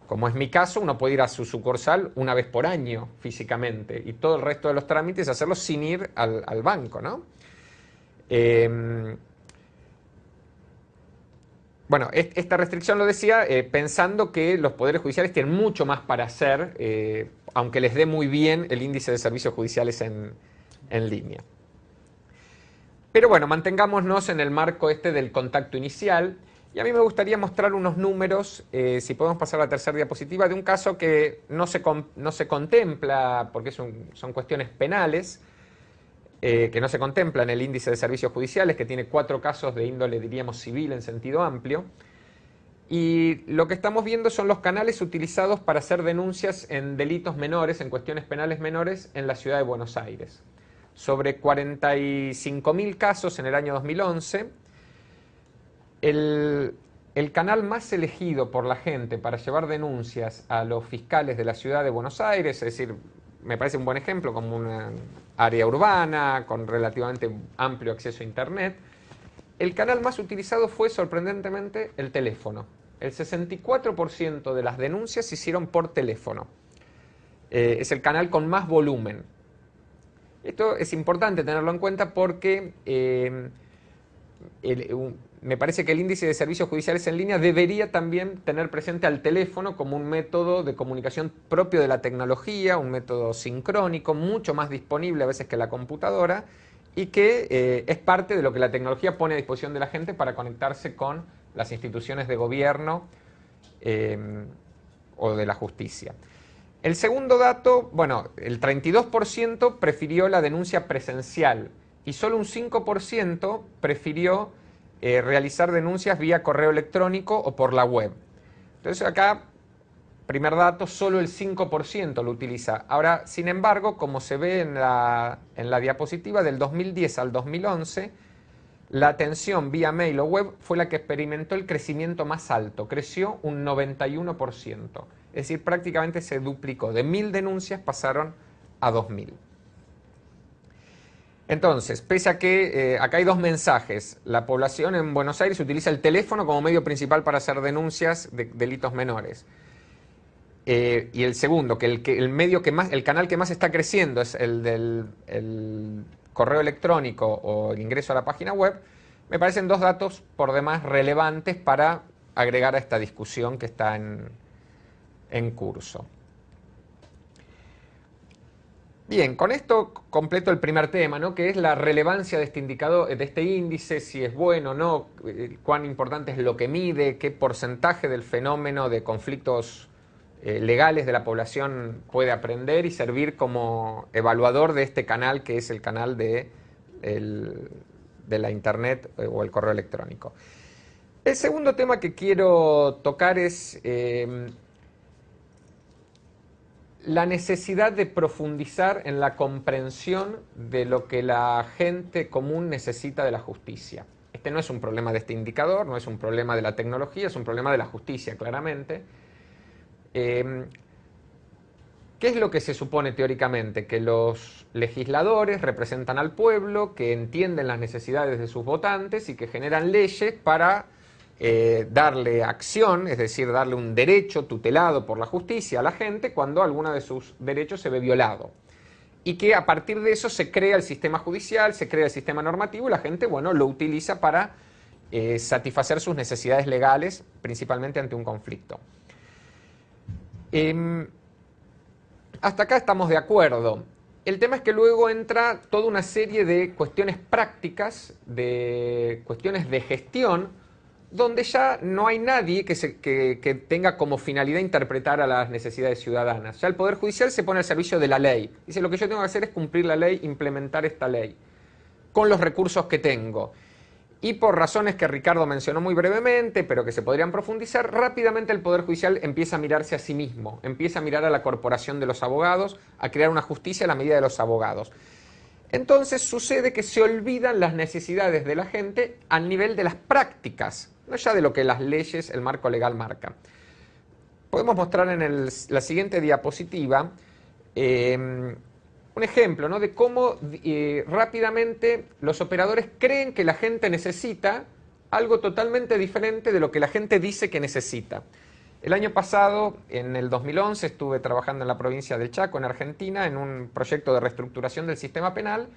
como es mi caso, uno puede ir a su sucursal una vez por año físicamente y todo el resto de los trámites hacerlos sin ir al banco, ¿no? Bueno, esta restricción lo decía pensando que los poderes judiciales tienen mucho más para hacer, aunque les dé muy bien el índice de servicios judiciales en línea. Pero bueno, mantengámonos en el marco este del contacto inicial. Y a mí me gustaría mostrar unos números, si podemos pasar a la tercera diapositiva, de un caso que no se contempla, porque son cuestiones penales, que no se contempla en el índice de servicios judiciales, que tiene 4 casos de índole, diríamos, civil en sentido amplio. Y lo que estamos viendo son los canales utilizados para hacer denuncias en delitos menores, en cuestiones penales menores, en la ciudad de Buenos Aires. Sobre 45.000 casos en el año 2011, el canal más elegido por la gente para llevar denuncias a los fiscales de la ciudad de Buenos Aires, es decir, me parece un buen ejemplo, como una área urbana, con relativamente amplio acceso a Internet, el canal más utilizado fue, sorprendentemente, el teléfono. El 64% de las denuncias se hicieron por teléfono. Es el canal con más volumen. Esto es importante tenerlo en cuenta porque me parece que el índice de servicios judiciales en línea debería también tener presente al teléfono como un método de comunicación propio de la tecnología, un método sincrónico, mucho más disponible a veces que la computadora, y que es parte de lo que la tecnología pone a disposición de la gente para conectarse con las instituciones de gobierno o de la justicia. El segundo dato, bueno, el 32% prefirió la denuncia presencial y solo un 5% prefirió realizar denuncias vía correo electrónico o por la web. Entonces acá, primer dato, solo el 5% lo utiliza. Ahora, sin embargo, como se ve en la diapositiva, del 2010 al 2011, la atención vía mail o web fue la que experimentó el crecimiento más alto, creció un 91%. Es decir, prácticamente se duplicó. De 1.000 denuncias pasaron a 2.000. Entonces, pese a que acá hay dos mensajes. La población en Buenos Aires utiliza el teléfono como medio principal para hacer denuncias de delitos menores. Y el segundo, que el canal que más está creciendo es el del correo electrónico o el ingreso a la página web, me parecen dos datos por demás relevantes para agregar a esta discusión que está en curso. Bien, con esto completo el primer tema, ¿no? Que es la relevancia de este indicador, de este índice, si es bueno o no, cuán importante es lo que mide, qué porcentaje del fenómeno de conflictos legales de la población puede aprender y servir como evaluador de este canal que es el canal de la internet o el correo electrónico. El segundo tema que quiero tocar es la necesidad de profundizar en la comprensión de lo que la gente común necesita de la justicia. Este no es un problema de este indicador, no es un problema de la tecnología, es un problema de la justicia, claramente. ¿Qué es lo que se supone teóricamente? Que los legisladores representan al pueblo, que entienden las necesidades de sus votantes y que generan leyes para darle acción, es decir, darle un derecho tutelado por la justicia a la gente cuando alguno de sus derechos se ve violado. Y que a partir de eso se crea el sistema judicial, se crea el sistema normativo y la gente, bueno, lo utiliza para satisfacer sus necesidades legales, principalmente ante un conflicto. Hasta acá estamos de acuerdo. El tema es que luego entra toda una serie de cuestiones prácticas, de cuestiones de gestión, donde ya no hay nadie que tenga como finalidad interpretar a las necesidades ciudadanas. Ya el Poder Judicial se pone al servicio de la ley. Dice, lo que yo tengo que hacer es cumplir la ley, implementar esta ley, con los recursos que tengo. Y por razones que Ricardo mencionó muy brevemente, pero que se podrían profundizar, rápidamente el Poder Judicial empieza a mirarse a sí mismo, empieza a mirar a la corporación de los abogados, a crear una justicia a la medida de los abogados. Entonces sucede que se olvidan las necesidades de la gente a nivel de las prácticas, no ya de lo que las leyes, el marco legal marca. Podemos mostrar en la siguiente diapositiva un ejemplo, ¿no?, de cómo rápidamente los operadores creen que la gente necesita algo totalmente diferente de lo que la gente dice que necesita. El año pasado, en el 2011, estuve trabajando en la provincia del Chaco, en Argentina, en un proyecto de reestructuración del sistema penal,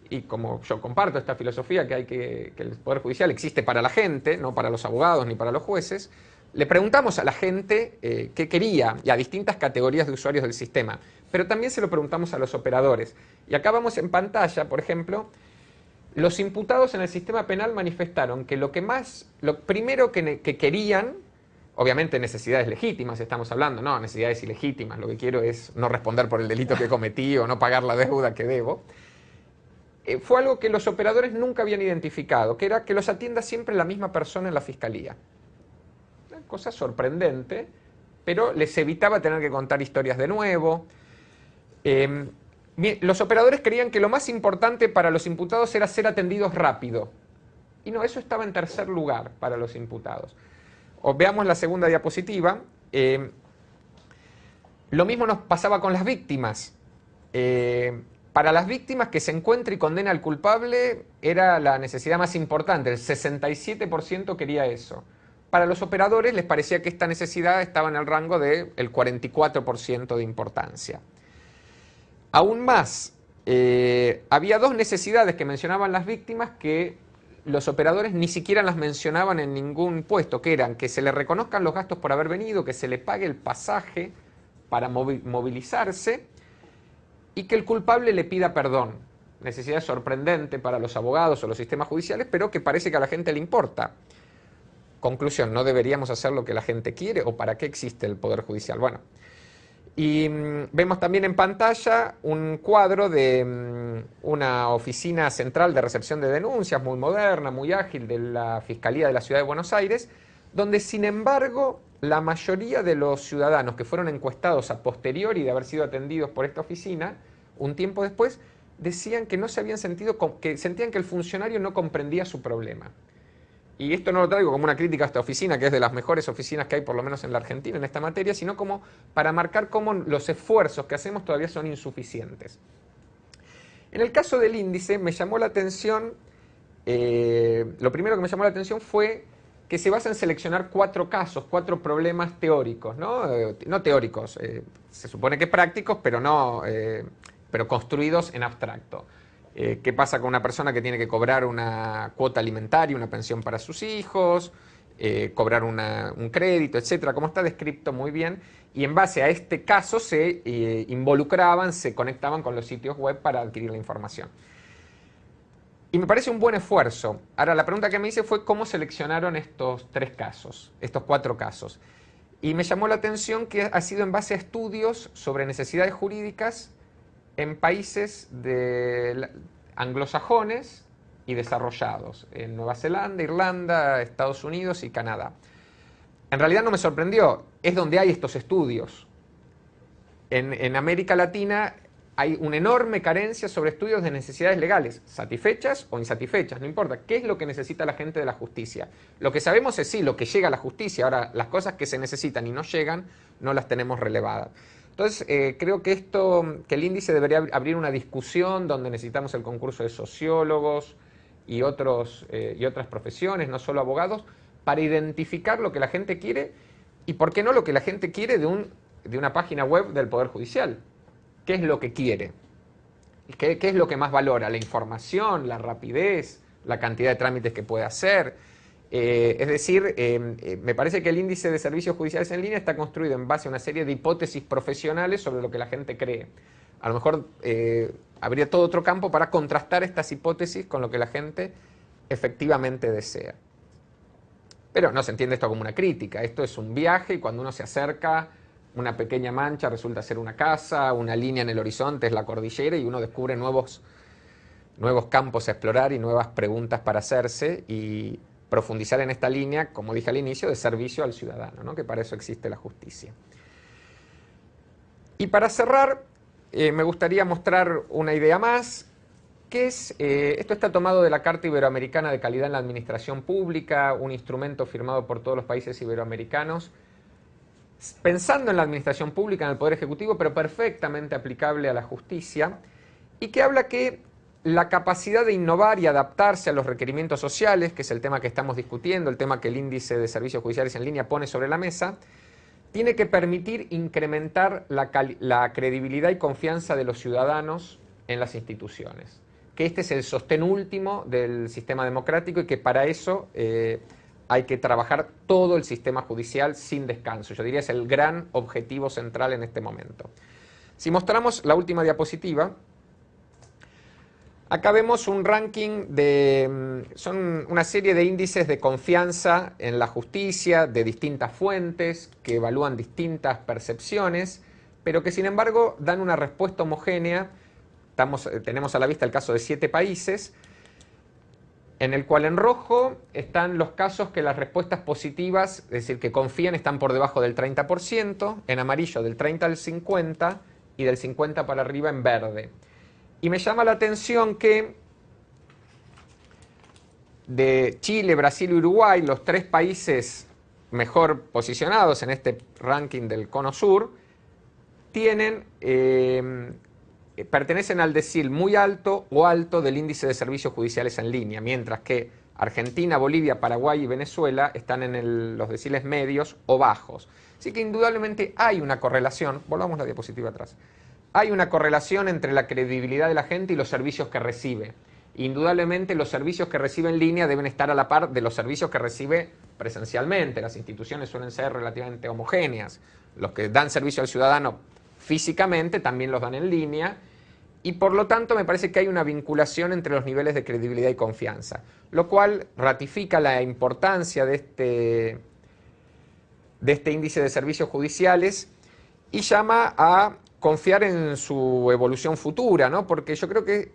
y como yo comparto esta filosofía que el Poder Judicial existe para la gente, no para los abogados ni para los jueces, le preguntamos a la gente qué quería y a distintas categorías de usuarios del sistema, pero también se lo preguntamos a los operadores. Y acá vamos en pantalla, por ejemplo, los imputados en el sistema penal manifestaron que lo primero que querían, obviamente necesidades legítimas estamos hablando, no necesidades ilegítimas, lo que quiero es no responder por el delito que cometí o no pagar la deuda que debo, fue algo que los operadores nunca habían identificado, que era que los atienda siempre la misma persona en la fiscalía. Una cosa sorprendente, pero les evitaba tener que contar historias de nuevo. Los operadores creían que lo más importante para los imputados era ser atendidos rápido. Y no, eso estaba en tercer lugar para los imputados. Veamos la segunda diapositiva. Lo mismo nos pasaba con las víctimas. Para las víctimas, que se encuentre y condene al culpable era la necesidad más importante. El 67% quería eso. para los operadores les parecía que esta necesidad estaba en el rango del 44% de importancia. Aún más, había dos necesidades que mencionaban las víctimas que los operadores ni siquiera las mencionaban en ningún puesto, que eran que se le reconozcan los gastos por haber venido, que se le pague el pasaje para movilizarse y que el culpable le pida perdón. Necesidad sorprendente para los abogados o los sistemas judiciales, pero que parece que a la gente le importa. Conclusión, ¿no deberíamos hacer lo que la gente quiere o para qué existe el Poder Judicial? Bueno, y vemos también en pantalla un cuadro de una oficina central de recepción de denuncias muy moderna, muy ágil, de la Fiscalía de la Ciudad de Buenos Aires, donde sin embargo la mayoría de los ciudadanos que fueron encuestados a posteriori de haber sido atendidos por esta oficina, un tiempo después, decían que no se habían sentido, que sentían que el funcionario no comprendía su problema. Y esto no lo traigo como una crítica a esta oficina, que es de las mejores oficinas que hay, por lo menos en la Argentina, en esta materia, sino como para marcar cómo los esfuerzos que hacemos todavía son insuficientes. En el caso del índice, me llamó la atención, lo primero que me llamó la atención fue que se basa en seleccionar 4 casos, 4 problemas teóricos, no teóricos, se supone que prácticos, pero construidos en abstracto. ¿Qué pasa con una persona que tiene que cobrar una cuota alimentaria, una pensión para sus hijos, cobrar un crédito, etcétera? Como está descrito muy bien, y en base a este caso se involucraban, se conectaban con los sitios web para adquirir la información. Y me parece un buen esfuerzo. Ahora, la pregunta que me hice fue cómo seleccionaron estos 3 casos, estos 4 casos. Y me llamó la atención que ha sido en base a estudios sobre necesidades jurídicas en países anglosajones y desarrollados, en Nueva Zelanda, Irlanda, Estados Unidos y Canadá. En realidad no me sorprendió, es donde hay estos estudios. En América Latina hay una enorme carencia sobre estudios de necesidades legales, satisfechas o insatisfechas, no importa. ¿Qué es lo que necesita la gente de la justicia? Lo que sabemos es sí, lo que llega a la justicia. Ahora, las cosas que se necesitan y no llegan, no las tenemos relevadas. Entonces, creo que que el índice debería abrir una discusión donde necesitamos el concurso de sociólogos y otras profesiones, no solo abogados, para identificar lo que la gente quiere y, ¿por qué no, lo que la gente quiere de una página web del Poder Judicial? ¿Qué es lo que quiere? ¿Qué es lo que más valora? ¿La información, la rapidez, la cantidad de trámites que puede hacer? Es decir, me parece que el índice de servicios judiciales en línea está construido en base a una serie de hipótesis profesionales sobre lo que la gente cree. A lo mejor habría todo otro campo para contrastar estas hipótesis con lo que la gente efectivamente desea. Pero no se entiende esto como una crítica. Esto es un viaje y cuando uno se acerca, una pequeña mancha resulta ser una casa, una línea en el horizonte es la cordillera y uno descubre nuevos campos a explorar y nuevas preguntas para hacerse y profundizar en esta línea, como dije al inicio, de servicio al ciudadano, ¿no? Que para eso existe la justicia. Y para cerrar, me gustaría mostrar una idea más, que es, esto está tomado de la Carta Iberoamericana de Calidad en la Administración Pública, un instrumento firmado por todos los países iberoamericanos, pensando en la administración pública, en el Poder Ejecutivo, pero perfectamente aplicable a la justicia, y que habla que la capacidad de innovar y adaptarse a los requerimientos sociales, que es el tema que estamos discutiendo, el tema que el índice de servicios judiciales en línea pone sobre la mesa, tiene que permitir incrementar la credibilidad y confianza de los ciudadanos en las instituciones. Que este es el sostén último del sistema democrático y que para eso hay que trabajar todo el sistema judicial sin descanso. Yo diría que es el gran objetivo central en este momento. Si mostramos la última diapositiva, acá vemos un ranking son una serie de índices de confianza en la justicia de distintas fuentes que evalúan distintas percepciones, pero que sin embargo dan una respuesta homogénea. Tenemos a la vista el caso de 7 países, en el cual en rojo están los casos que las respuestas positivas, es decir, que confían, están por debajo del 30%, en amarillo del 30 al 50 y del 50 para arriba en verde. Y me llama la atención que de Chile, Brasil y Uruguay, los 3 países mejor posicionados en este ranking del Cono Sur, pertenecen al decil muy alto o alto del índice de servicios judiciales en línea, mientras que Argentina, Bolivia, Paraguay y Venezuela están en los deciles medios o bajos. Así que indudablemente hay una correlación, volvamos la diapositiva atrás, hay una correlación entre la credibilidad de la gente y los servicios que recibe. Indudablemente los servicios que recibe en línea deben estar a la par de los servicios que recibe presencialmente. Las instituciones suelen ser relativamente homogéneas. Los que dan servicio al ciudadano físicamente también los dan en línea. Y por lo tanto me parece que hay una vinculación entre los niveles de credibilidad y confianza, lo cual ratifica la importancia de este índice de servicios judiciales y llama a confiar en su evolución futura, ¿no? Porque yo creo que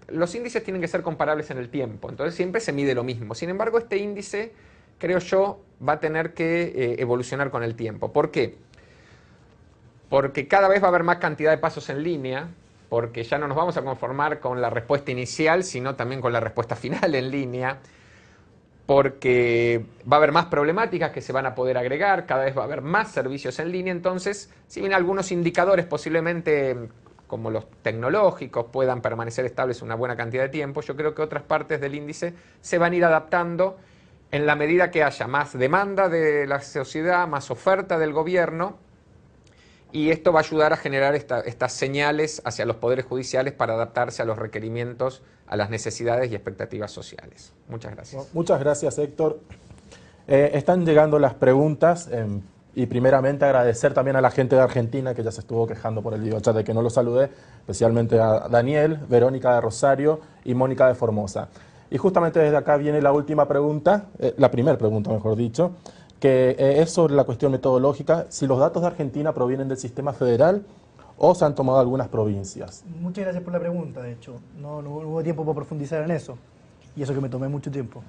los índices tienen que ser comparables en el tiempo, entonces siempre se mide lo mismo. Sin embargo, este índice, creo yo, va a tener que evolucionar con el tiempo. ¿Por qué? Porque cada vez va a haber más cantidad de pasos en línea, porque ya no nos vamos a conformar con la respuesta inicial, sino también con la respuesta final en línea, porque va a haber más problemáticas que se van a poder agregar, cada vez va a haber más servicios en línea. Entonces, si bien algunos indicadores posiblemente, como los tecnológicos, puedan permanecer estables una buena cantidad de tiempo, yo creo que otras partes del índice se van a ir adaptando en la medida que haya más demanda de la sociedad, más oferta del gobierno, y esto va a ayudar a generar estas señales hacia los poderes judiciales para adaptarse a los requerimientos, a las necesidades y expectativas sociales. Muchas gracias. Bueno, muchas gracias, Héctor. Están llegando las preguntas y primeramente agradecer también a la gente de Argentina que ya se estuvo quejando por el videochat de que no los saludé, especialmente a Daniel, Verónica de Rosario y Mónica de Formosa. Y justamente desde acá viene la última pregunta, la primera pregunta mejor dicho, que es sobre la cuestión metodológica, si los datos de Argentina provienen del sistema federal o se han tomado algunas provincias. Muchas gracias por la pregunta, de hecho. No hubo tiempo para profundizar en eso, y eso que me tomé mucho tiempo.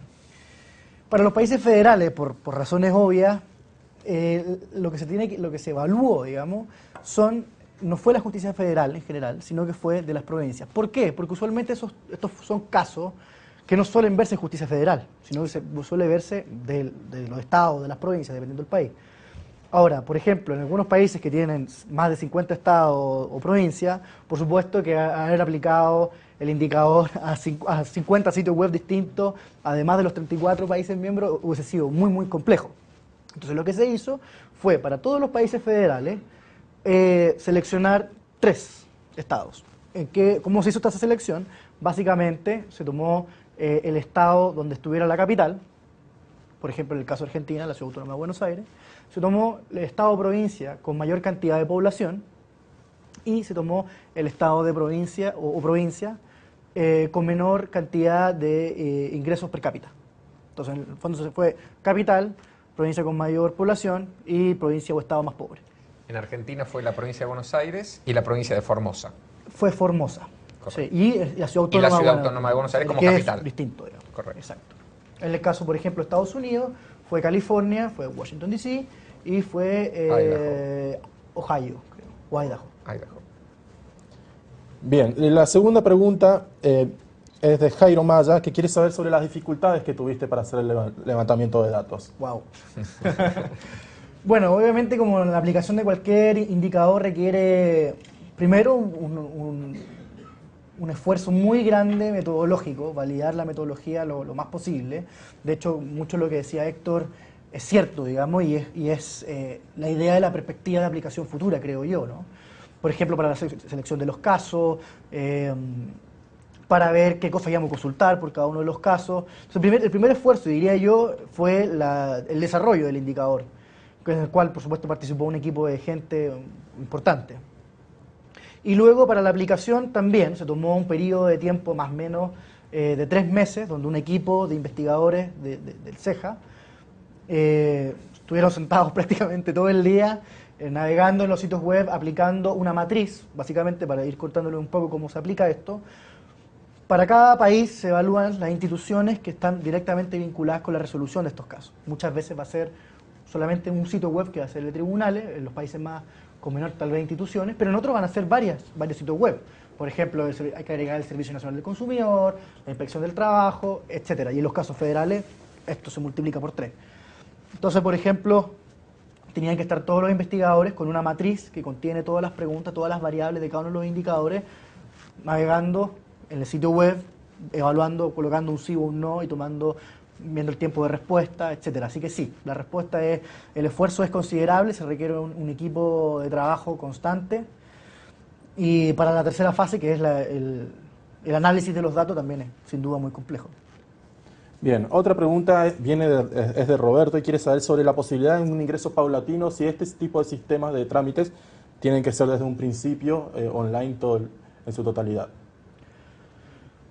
Para los países federales, por razones obvias, lo que se evaluó, digamos, no fue la justicia federal en general, sino que fue de las provincias. ¿Por qué? Porque usualmente estos son casos que no suelen verse en justicia federal, sino que suele verse de los estados, de las provincias, dependiendo del país. Ahora, por ejemplo, en algunos países que tienen más de 50 estados o provincias, por supuesto que haber aplicado el indicador a 50 sitios web distintos, además de los 34 países miembros, hubiese sido muy, muy complejo. Entonces lo que se hizo fue, para todos los países federales, seleccionar 3 estados. ¿Cómo se hizo esta selección? Básicamente se tomó el estado donde estuviera la capital, por ejemplo en el caso de Argentina, la Ciudad Autónoma de Buenos Aires, se tomó el estado o provincia con mayor cantidad de población y se tomó el estado de provincia o provincia con menor cantidad de ingresos per cápita. Entonces en el fondo se fue capital, provincia con mayor población y provincia o estado más pobre. En Argentina fue la provincia de Buenos Aires y la provincia de Formosa. Fue Formosa. Sí, y la Ciudad Autónoma de Buenos Aires como capital. Es distinto, digamos. Correcto. Exacto. En el caso, por ejemplo, de Estados Unidos, fue California, fue Washington D.C. y fue Ohio, creo, o Idaho. Bien, la segunda pregunta es de Jairo Maya, que quiere saber sobre las dificultades que tuviste para hacer el levantamiento de datos. Wow. Bueno, obviamente como la aplicación de cualquier indicador requiere, primero, un esfuerzo muy grande metodológico, validar la metodología lo más posible. De hecho, mucho de lo que decía Héctor es cierto, digamos, y es la idea de la perspectiva de aplicación futura, creo yo, ¿no? Por ejemplo, para la selección de los casos, para ver qué cosas íbamos a consultar por cada uno de los casos. Entonces, el primer esfuerzo, diría yo, fue el desarrollo del indicador, en el cual, por supuesto, participó un equipo de gente importante. Y luego, para la aplicación también, se tomó un periodo de tiempo más o menos de 3 meses, donde un equipo de investigadores del CEJA estuvieron sentados prácticamente todo el día, navegando en los sitios web, aplicando una matriz, básicamente para ir cortándole un poco cómo se aplica esto. Para cada país se evalúan las instituciones que están directamente vinculadas con la resolución de estos casos. Muchas veces va a ser solamente un sitio web que va a ser de tribunales, en los países más con menor tal vez instituciones, pero en otros van a ser varios sitios web. Por ejemplo, hay que agregar el Servicio Nacional del Consumidor, la Inspección del Trabajo, etcétera. Y en los casos federales esto se multiplica por 3. Entonces, por ejemplo, tenían que estar todos los investigadores con una matriz que contiene todas las preguntas, todas las variables de cada uno de los indicadores, navegando en el sitio web evaluando, colocando un sí o un no y viendo el tiempo de respuesta, etcétera. Así que sí, la respuesta es, el esfuerzo es considerable, se requiere un equipo de trabajo constante. Y para la tercera fase, que es el análisis de los datos, también es sin duda muy complejo. Bien, otra pregunta es de Roberto y quiere saber sobre la posibilidad de un ingreso paulatino, si este tipo de sistemas de trámites tienen que ser desde un principio online en su totalidad.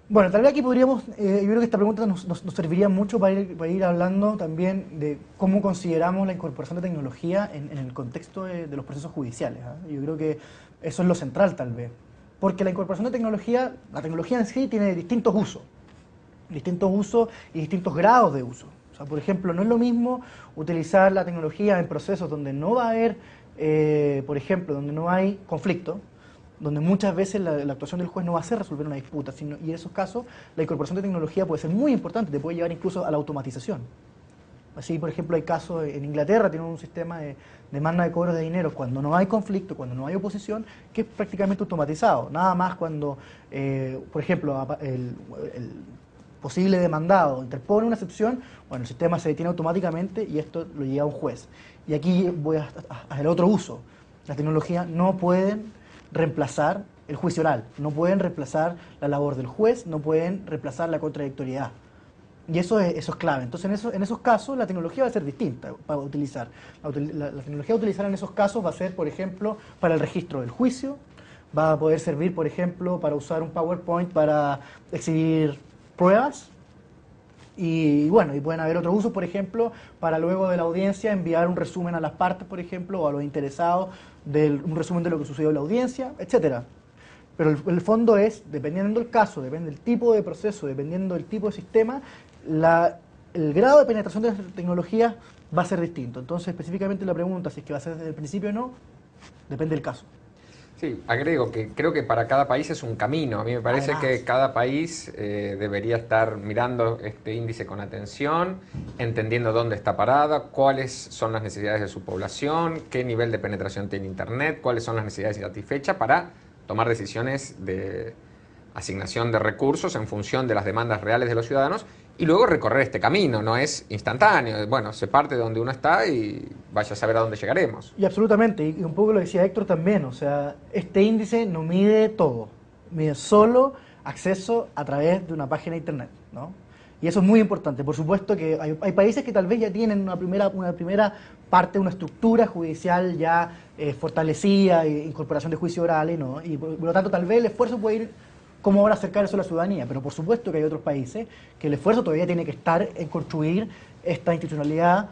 Bueno, tal vez aquí podríamos, yo creo que esta pregunta nos serviría mucho para ir hablando también de cómo consideramos la incorporación de tecnología en el contexto de los procesos judiciales. Yo creo que eso es lo central tal vez, porque la incorporación de tecnología, la tecnología en sí tiene distintos usos y distintos grados de uso. O sea, por ejemplo, no es lo mismo utilizar la tecnología en procesos donde no va a haber, por ejemplo, donde no hay conflicto, donde muchas veces la actuación del juez no va a ser resolver una disputa, y en esos casos la incorporación de tecnología puede ser muy importante, te puede llevar incluso a la automatización. Así, por ejemplo, hay casos en Inglaterra, tienen un sistema de demanda de cobro de dinero cuando no hay conflicto, cuando no hay oposición, que es prácticamente automatizado. Nada más cuando, por ejemplo, el posible demandado interpone una excepción, bueno, el sistema se detiene automáticamente y esto lo lleva a un juez. Y aquí voy a hacer otro uso. Las tecnologías no pueden reemplazar el juicio oral, no pueden reemplazar la labor del juez, no pueden reemplazar la contradictoriedad. Y eso es clave. Entonces, en esos casos, la tecnología va a ser distinta para utilizar. La tecnología a utilizar en esos casos va a ser, por ejemplo, para el registro del juicio, va a poder servir, por ejemplo, para usar un PowerPoint para exhibir pruebas. Y bueno, y pueden haber otros usos, por ejemplo, para luego de la audiencia enviar un resumen a las partes, por ejemplo, o a los interesados, un resumen de lo que sucedió en la audiencia, etcétera. Pero el fondo es, dependiendo del caso, depende del tipo de proceso, dependiendo del tipo de sistema, el grado de penetración de las tecnologías va a ser distinto. Entonces, específicamente la pregunta, si es que va a ser desde el principio o no, depende del caso. Sí, agrego que creo que para cada país es un camino. A mí me parece que cada país debería estar mirando este índice con atención, entendiendo dónde está parada, cuáles son las necesidades de su población, qué nivel de penetración tiene Internet, cuáles son las necesidades insatisfechas para tomar decisiones de asignación de recursos en función de las demandas reales de los ciudadanos y luego recorrer este camino. No es instantáneo. Bueno, se parte de donde uno está y vaya a saber a dónde llegaremos. Y absolutamente, y un poco lo decía Héctor también, o sea, este índice no mide todo, mide solo acceso a través de una página de internet, ¿no? Y eso es muy importante. Por supuesto que hay países que tal vez ya tienen una primera parte, una estructura judicial ya fortalecida, incorporación de juicio oral, ¿no? Y por lo tanto tal vez el esfuerzo puede ir cómo ahora acercar eso a la ciudadanía, pero por supuesto que hay otros países que el esfuerzo todavía tiene que estar en construir esta institucionalidad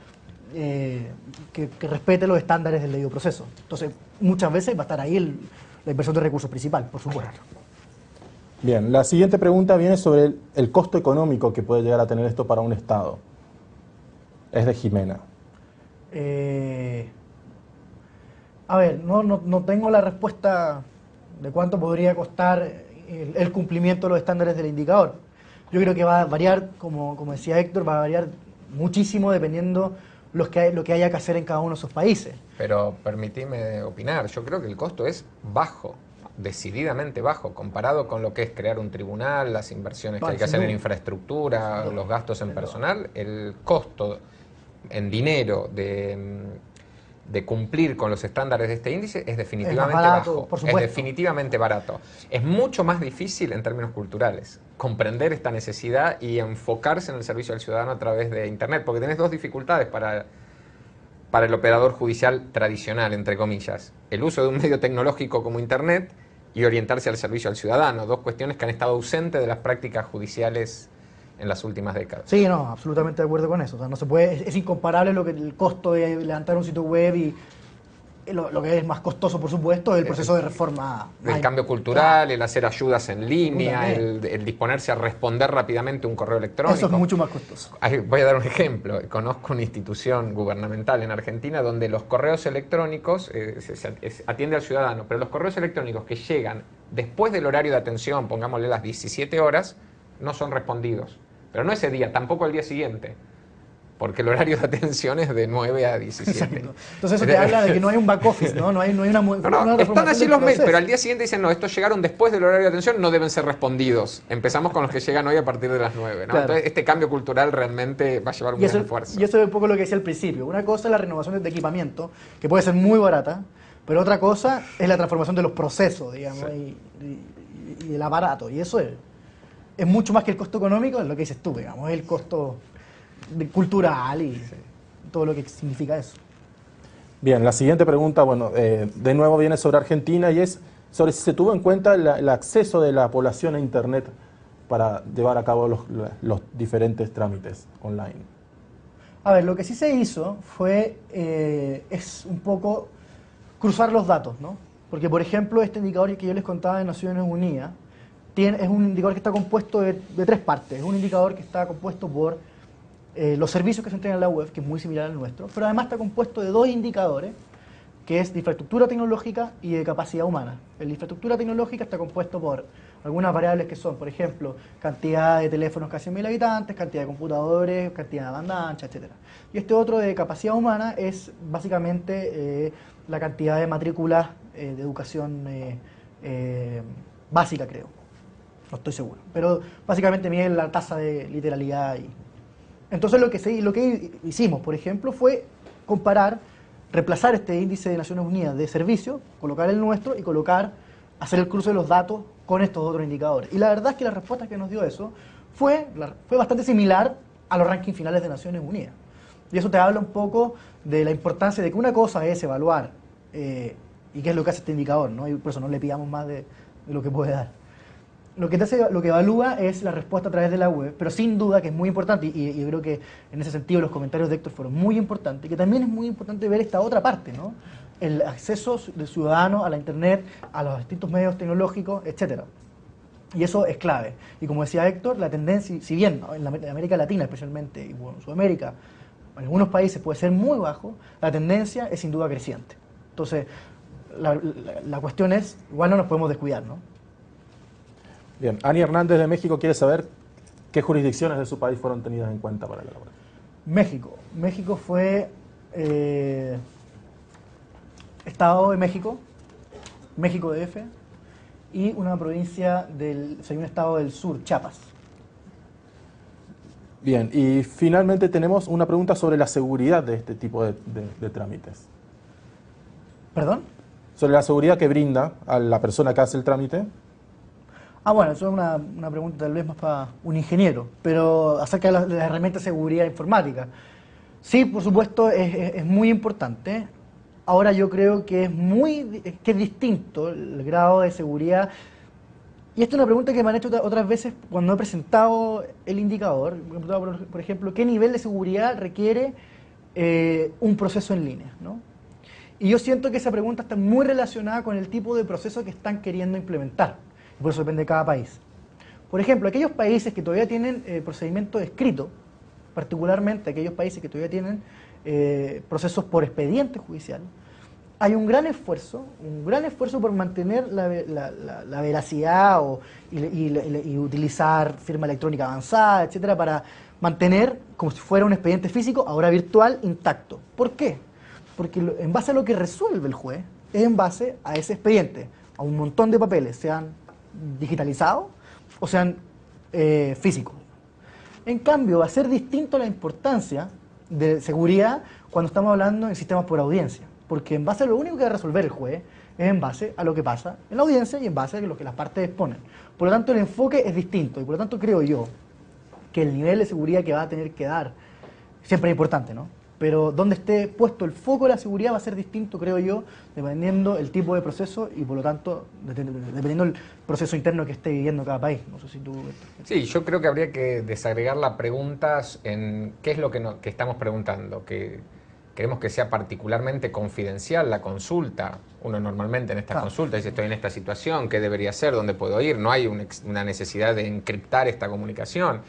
que respete los estándares del debido proceso. Entonces, muchas veces va a estar ahí la inversión de recursos principal, por supuesto. Bien, la siguiente pregunta viene sobre el costo económico que puede llegar a tener esto para un Estado. Es de Jimena. A ver, no tengo la respuesta de cuánto podría costar el cumplimiento de los estándares del indicador. Yo creo que va a variar, como decía Héctor, va a variar muchísimo dependiendo lo que haya que hacer en cada uno de esos países. Pero permitime opinar, yo creo que el costo es bajo, decididamente bajo, comparado con lo que es crear un tribunal, las inversiones que hay que hacer en infraestructura, los gastos en personal. El costo en dinero de cumplir con los estándares de este índice es definitivamente barato, bajo, es definitivamente barato. Es mucho más difícil en términos culturales comprender esta necesidad y enfocarse en el servicio al ciudadano a través de Internet, porque tenés dos dificultades para el operador judicial tradicional, entre comillas: el uso de un medio tecnológico como Internet y orientarse al servicio al ciudadano, dos cuestiones que han estado ausentes de las prácticas judiciales en las últimas décadas. Sí, no, absolutamente de acuerdo con eso. O sea, no se puede, es incomparable el costo de levantar un sitio web y lo que es más costoso, por supuesto, es el proceso de reforma. El cambio cultural, el hacer ayudas en línea, el disponerse a responder rápidamente un correo electrónico. Eso es mucho más costoso. Voy a dar un ejemplo. Conozco una institución gubernamental en Argentina donde los correos electrónicos, se atiende al ciudadano, pero los correos electrónicos que llegan después del horario de atención, pongámosle las 17 horas, no son respondidos. Pero no ese día, tampoco el día siguiente. porque el horario de atención es de 9 a 17. Exacto. Entonces eso te habla de que no hay un back office, ¿no? No hay una Están así los mails, proceso. pero al día siguiente dicen, no, estos llegaron después del horario de atención, no deben ser respondidos. Empezamos con los que llegan hoy a partir de las 9, ¿no? Claro. Entonces este cambio cultural realmente va a llevar un gran esfuerzo. Y eso es un poco lo que decía al principio. Una cosa es la renovación de equipamiento, que puede ser muy barata, pero otra cosa es la transformación de los procesos, digamos, Sí. y el aparato. Y eso es mucho más que el costo económico, es lo que dices tú, digamos, es el costo cultural y todo lo que significa eso. Bien, la siguiente pregunta, bueno, de nuevo viene sobre Argentina y es sobre si se tuvo en cuenta el acceso de la población a Internet para llevar a cabo los diferentes trámites online. A ver, lo que sí se hizo fue, es un poco cruzar los datos, ¿no? Porque, por ejemplo, este indicador que yo les contaba de Naciones Unidas, es un indicador que está compuesto de tres partes. Es un indicador que está compuesto por los servicios que se entregan en la web, que es muy similar al nuestro, pero además está compuesto de dos indicadores, que es de infraestructura tecnológica y de capacidad humana. La infraestructura tecnológica está compuesto por algunas variables que son, por ejemplo, cantidad de teléfonos casi 1.000 habitantes, cantidad de computadores, cantidad de banda ancha, etc. Y este otro de capacidad humana es básicamente la cantidad de matrículas de educación básica, creo. No estoy seguro. Pero básicamente mide la tasa de literalidad. Entonces lo que hicimos, por ejemplo, fue comparar, reemplazar este índice de Naciones Unidas de servicio, colocar el nuestro y hacer el cruce de los datos con estos otros indicadores. Y la verdad es que la respuesta que nos dio eso fue bastante similar a los rankings finales de Naciones Unidas. Y eso te habla un poco de la importancia de que una cosa es evaluar, y qué es lo que hace este indicador, ¿no? Y por eso no le pidamos más de lo que puede dar. Lo que evalúa es la respuesta a través de la web, pero sin duda que es muy importante, y yo creo que en ese sentido los comentarios de Héctor fueron muy importantes, que también es muy importante ver esta otra parte, ¿no? El acceso del ciudadano a la Internet, a los distintos medios tecnológicos, etc. Y eso es clave. Y como decía Héctor, la tendencia, si bien, ¿no?, en América Latina especialmente, y bueno, en Sudamérica, en algunos países puede ser muy bajo, la tendencia es sin duda creciente. Entonces, la cuestión es, igual no nos podemos descuidar, ¿no? Bien, Ani Hernández de México quiere saber qué jurisdicciones de su país fueron tenidas en cuenta para la elaboración. México fue Estado de México, México DF y una provincia un estado del sur, Chiapas. Bien, y finalmente tenemos una pregunta sobre la seguridad de este tipo de trámites. ¿Perdón? Sobre la seguridad que brinda a la persona que hace el trámite. Bueno, eso es una pregunta tal vez más para un ingeniero, pero acerca de las herramientas de seguridad informática. Sí, por supuesto, es muy importante. Ahora yo creo que es distinto el grado de seguridad. Y esta es una pregunta que me han hecho otras veces cuando he presentado el indicador. Por ejemplo, ¿qué nivel de seguridad requiere un proceso en línea, ¿no? Y yo siento que esa pregunta está muy relacionada con el tipo de proceso que están queriendo implementar. Por eso depende de cada país. Por ejemplo, aquellos países que todavía tienen procedimiento escrito, particularmente aquellos países que todavía tienen procesos por expediente judicial, hay un gran esfuerzo por mantener la veracidad y utilizar firma electrónica avanzada, etcétera, para mantener, como si fuera un expediente físico, ahora virtual, intacto. ¿Por qué? Porque en base a lo que resuelve el juez, es en base a ese expediente, a un montón de papeles, sean digitalizados o sean físicos. En cambio, va a ser distinto la importancia de seguridad cuando estamos hablando en sistemas por audiencia, porque en base a lo único que va a resolver el juez es en base a lo que pasa en la audiencia y en base a lo que las partes exponen. Por lo tanto, el enfoque es distinto y por lo tanto creo yo que el nivel de seguridad que va a tener que dar siempre es importante, ¿no? Pero donde esté puesto el foco de la seguridad va a ser distinto, creo yo, dependiendo el tipo de proceso y por lo tanto, dependiendo del proceso interno que esté viviendo cada país. No sé si tú... Sí, yo creo que habría que desagregar las preguntas en qué es lo que estamos preguntando, que queremos que sea particularmente confidencial la consulta. Uno normalmente en estas consultas dice, estoy en esta situación, ¿qué debería hacer? ¿Dónde puedo ir? No hay una necesidad de encriptar esta comunicación.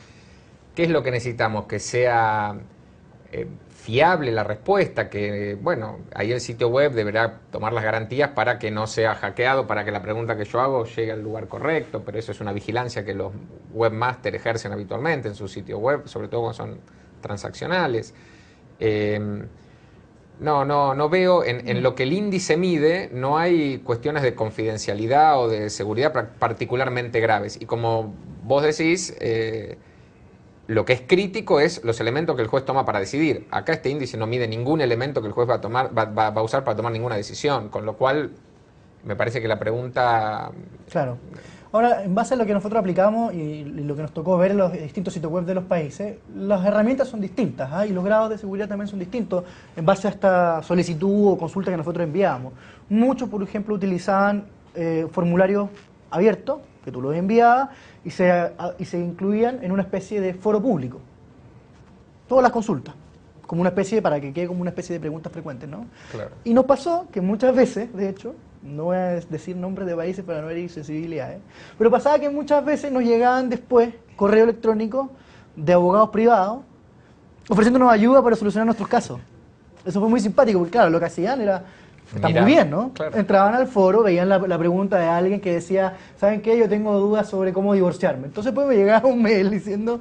¿Qué es lo que necesitamos? Que sea fiable la respuesta, que, bueno, ahí el sitio web deberá tomar las garantías para que no sea hackeado, para que la pregunta que yo hago llegue al lugar correcto, pero eso es una vigilancia que los webmasters ejercen habitualmente en su sitio web, sobre todo cuando son transaccionales. No veo, en lo que el índice mide, no hay cuestiones de confidencialidad o de seguridad particularmente graves. Y como vos decís, lo que es crítico es los elementos que el juez toma para decidir. Acá este índice no mide ningún elemento que el juez va a usar para tomar ninguna decisión, con lo cual me parece que la pregunta... Claro. Ahora, en base a lo que nosotros aplicamos y lo que nos tocó ver en los distintos sitios web de los países, las herramientas son distintas, ¿ah? Y los grados de seguridad también son distintos en base a esta solicitud o consulta que nosotros enviamos. Muchos, por ejemplo, utilizaban formularios abiertos, que tú los enviabas, y se incluían en una especie de foro público. Todas las consultas, como una especie, para que quede como una especie de preguntas frecuentes, ¿no? Claro. Y nos pasó que muchas veces, de hecho, no voy a decir nombres de países para no herir sensibilidades, pero pasaba que muchas veces nos llegaban después correo electrónico de abogados privados ofreciéndonos ayuda para solucionar nuestros casos. Eso fue muy simpático, porque claro, lo que hacían era, está muy bien, ¿no? Claro. Entraban al foro, veían la pregunta de alguien que decía, ¿saben qué? Yo tengo dudas sobre cómo divorciarme. Entonces pues me llegaba un mail diciendo,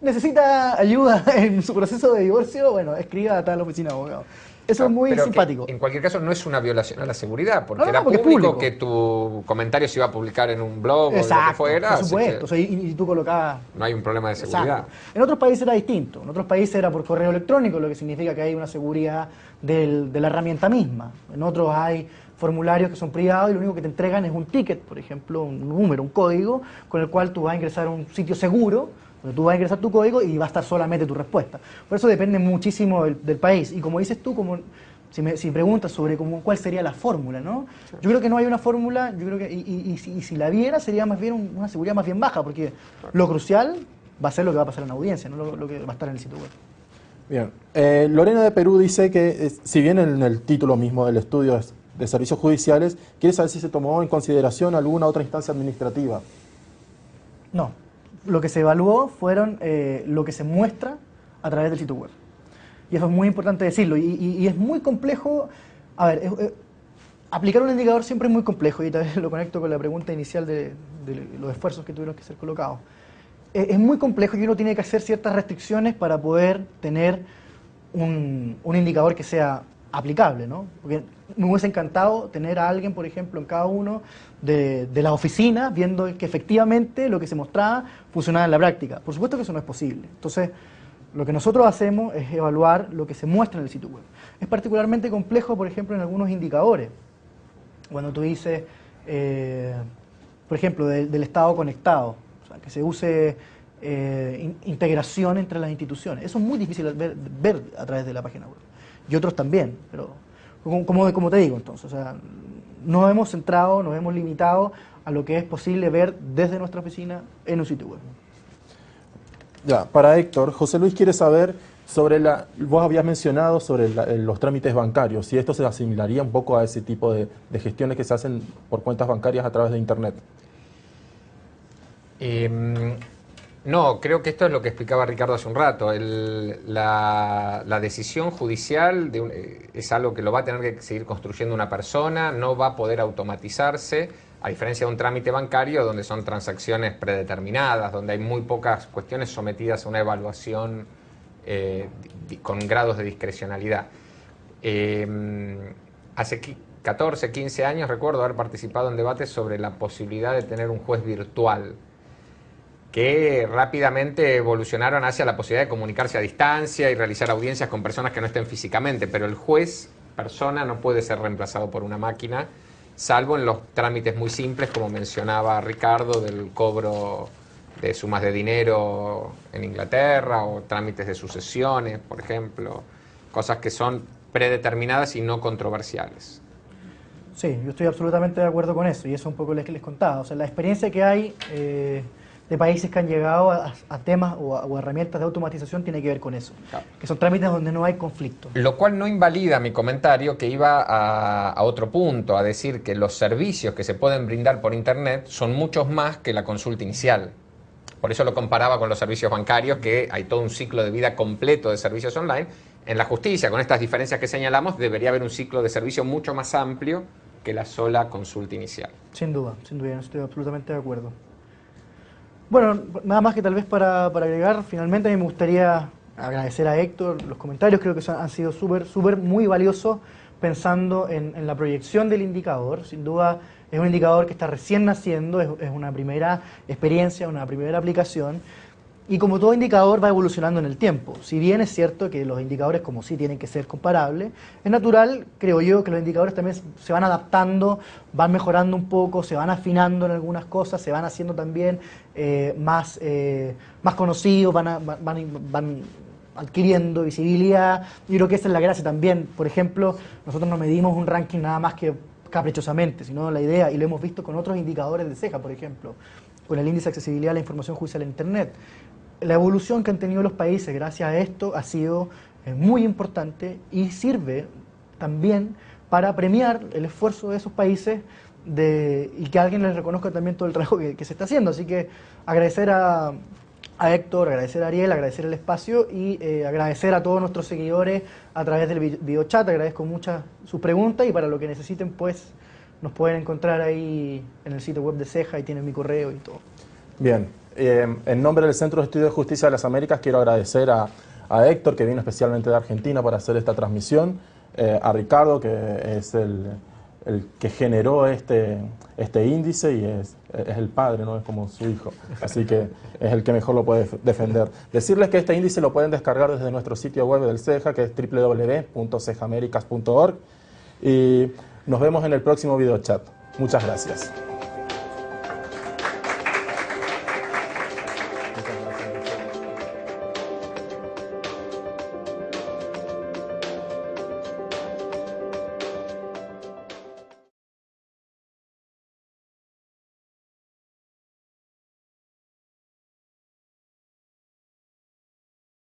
¿necesita ayuda en su proceso de divorcio? Bueno, escriba a tal oficina de abogados. Eso es muy Pero simpático. en cualquier caso no es una violación a la seguridad, porque No, era porque es público público. que tu comentario se iba a publicar en un blog Exacto, o lo que fuera. por así supuesto. que O sea, y tú colocabas... no hay un problema de seguridad. Exacto. En otros países era distinto. En otros países era por correo electrónico, lo que significa que hay una seguridad de la herramienta misma. En otros hay formularios que son privados y lo único que te entregan es un ticket, por ejemplo, un número, un código, con el cual tú vas a ingresar a un sitio seguro, donde tú vas a ingresar tu código y va a estar solamente tu respuesta. Por eso depende muchísimo del país. Y como dices tú, si preguntas sobre cuál sería la fórmula, ¿no? Sí. Yo creo que no hay una fórmula, yo creo que y si la viera sería más bien una seguridad más bien baja, porque lo crucial va a ser lo que va a pasar en la audiencia, no lo que va a estar en el sitio web. Bien. Lorena de Perú dice que, si bien en el título mismo del estudio de servicios judiciales, quiere saber si se tomó en consideración alguna otra instancia administrativa. No. Lo que se evaluó fueron lo que se muestra a través del sitio web. Y eso es muy importante decirlo. Y es muy complejo. A ver, aplicar un indicador siempre es muy complejo. Y tal vez lo conecto con la pregunta inicial de los esfuerzos que tuvieron que ser colocados. Es muy complejo y uno tiene que hacer ciertas restricciones para poder tener un indicador que sea aplicable, ¿no? Porque me hubiese encantado tener a alguien, por ejemplo, en cada uno de las oficinas, viendo que efectivamente lo que se mostraba funcionaba en la práctica. Por supuesto que eso no es posible. Entonces, lo que nosotros hacemos es evaluar lo que se muestra en el sitio web. Es particularmente complejo, por ejemplo, en algunos indicadores. Cuando tú dices, por ejemplo, del Estado conectado, o sea, que se use integración entre las instituciones. Eso es muy difícil de ver a través de la página web. Y otros también, pero como te digo, entonces, o sea, nos hemos centrado, nos hemos limitado a lo que es posible ver desde nuestra oficina en un sitio web. Ya, para Héctor, José Luis quiere saber sobre vos habías mencionado sobre los trámites bancarios, si esto se asimilaría un poco a ese tipo de gestiones que se hacen por cuentas bancarias a través de Internet. No, creo que esto es lo que explicaba Ricardo hace un rato. La decisión judicial es algo que lo va a tener que seguir construyendo una persona, no va a poder automatizarse, a diferencia de un trámite bancario donde son transacciones predeterminadas, donde hay muy pocas cuestiones sometidas a una evaluación con grados de discrecionalidad. Hace 14, 15 años recuerdo haber participado en debates sobre la posibilidad de tener un juez virtual, que rápidamente evolucionaron hacia la posibilidad de comunicarse a distancia y realizar audiencias con personas que no estén físicamente, pero el juez, persona, no puede ser reemplazado por una máquina, salvo en los trámites muy simples, como mencionaba Ricardo, del cobro de sumas de dinero en Inglaterra, o trámites de sucesiones, por ejemplo, cosas que son predeterminadas y no controversiales. Sí, yo estoy absolutamente de acuerdo con eso, y eso es un poco lo que les contaba. O sea, la experiencia que hay de países que han llegado a temas o herramientas de automatización tiene que ver con eso, claro, que son trámites donde no hay conflicto. Lo cual no invalida mi comentario, que iba a otro punto, a decir que los servicios que se pueden brindar por Internet son muchos más que la consulta inicial. Por eso lo comparaba con los servicios bancarios, que hay todo un ciclo de vida completo de servicios online. En la justicia, con estas diferencias que señalamos, debería haber un ciclo de servicio mucho más amplio que la sola consulta inicial. Sin duda, estoy absolutamente de acuerdo. Bueno, nada más que tal vez para agregar, finalmente a mí me gustaría agradecer a Héctor los comentarios, creo que han sido súper muy valiosos pensando en la proyección del indicador. Sin duda es un indicador que está recién naciendo, es una primera experiencia, una primera aplicación. Y como todo indicador va evolucionando en el tiempo. Si bien es cierto que los indicadores como sí tienen que ser comparables, es natural, creo yo, que los indicadores también se van adaptando, van mejorando un poco, se van afinando en algunas cosas, se van haciendo también más conocidos, van adquiriendo visibilidad. Yo creo que esa es la gracia también. Por ejemplo, nosotros no medimos un ranking nada más que caprichosamente, sino la idea, y lo hemos visto con otros indicadores de ceja, por ejemplo, con el índice de accesibilidad a la información judicial en Internet. La evolución que han tenido los países gracias a esto ha sido muy importante y sirve también para premiar el esfuerzo de esos países y que alguien les reconozca también todo el trabajo que se está haciendo. Así que agradecer a Héctor, agradecer a Ariel, agradecer el espacio y agradecer a todos nuestros seguidores a través del videochat. Agradezco muchas sus preguntas y para lo que necesiten pues nos pueden encontrar ahí en el sitio web de Ceja y tienen mi correo y todo. Bien, en nombre del Centro de Estudios de Justicia de las Américas quiero agradecer a Héctor, que vino especialmente de Argentina para hacer esta transmisión, a Ricardo, que es el que generó este índice y es el padre, no es como su hijo, así que es el que mejor lo puede defender. Decirles que este índice lo pueden descargar desde nuestro sitio web del CEJA, que es www.cejamericas.org, y nos vemos en el próximo videochat. Muchas gracias.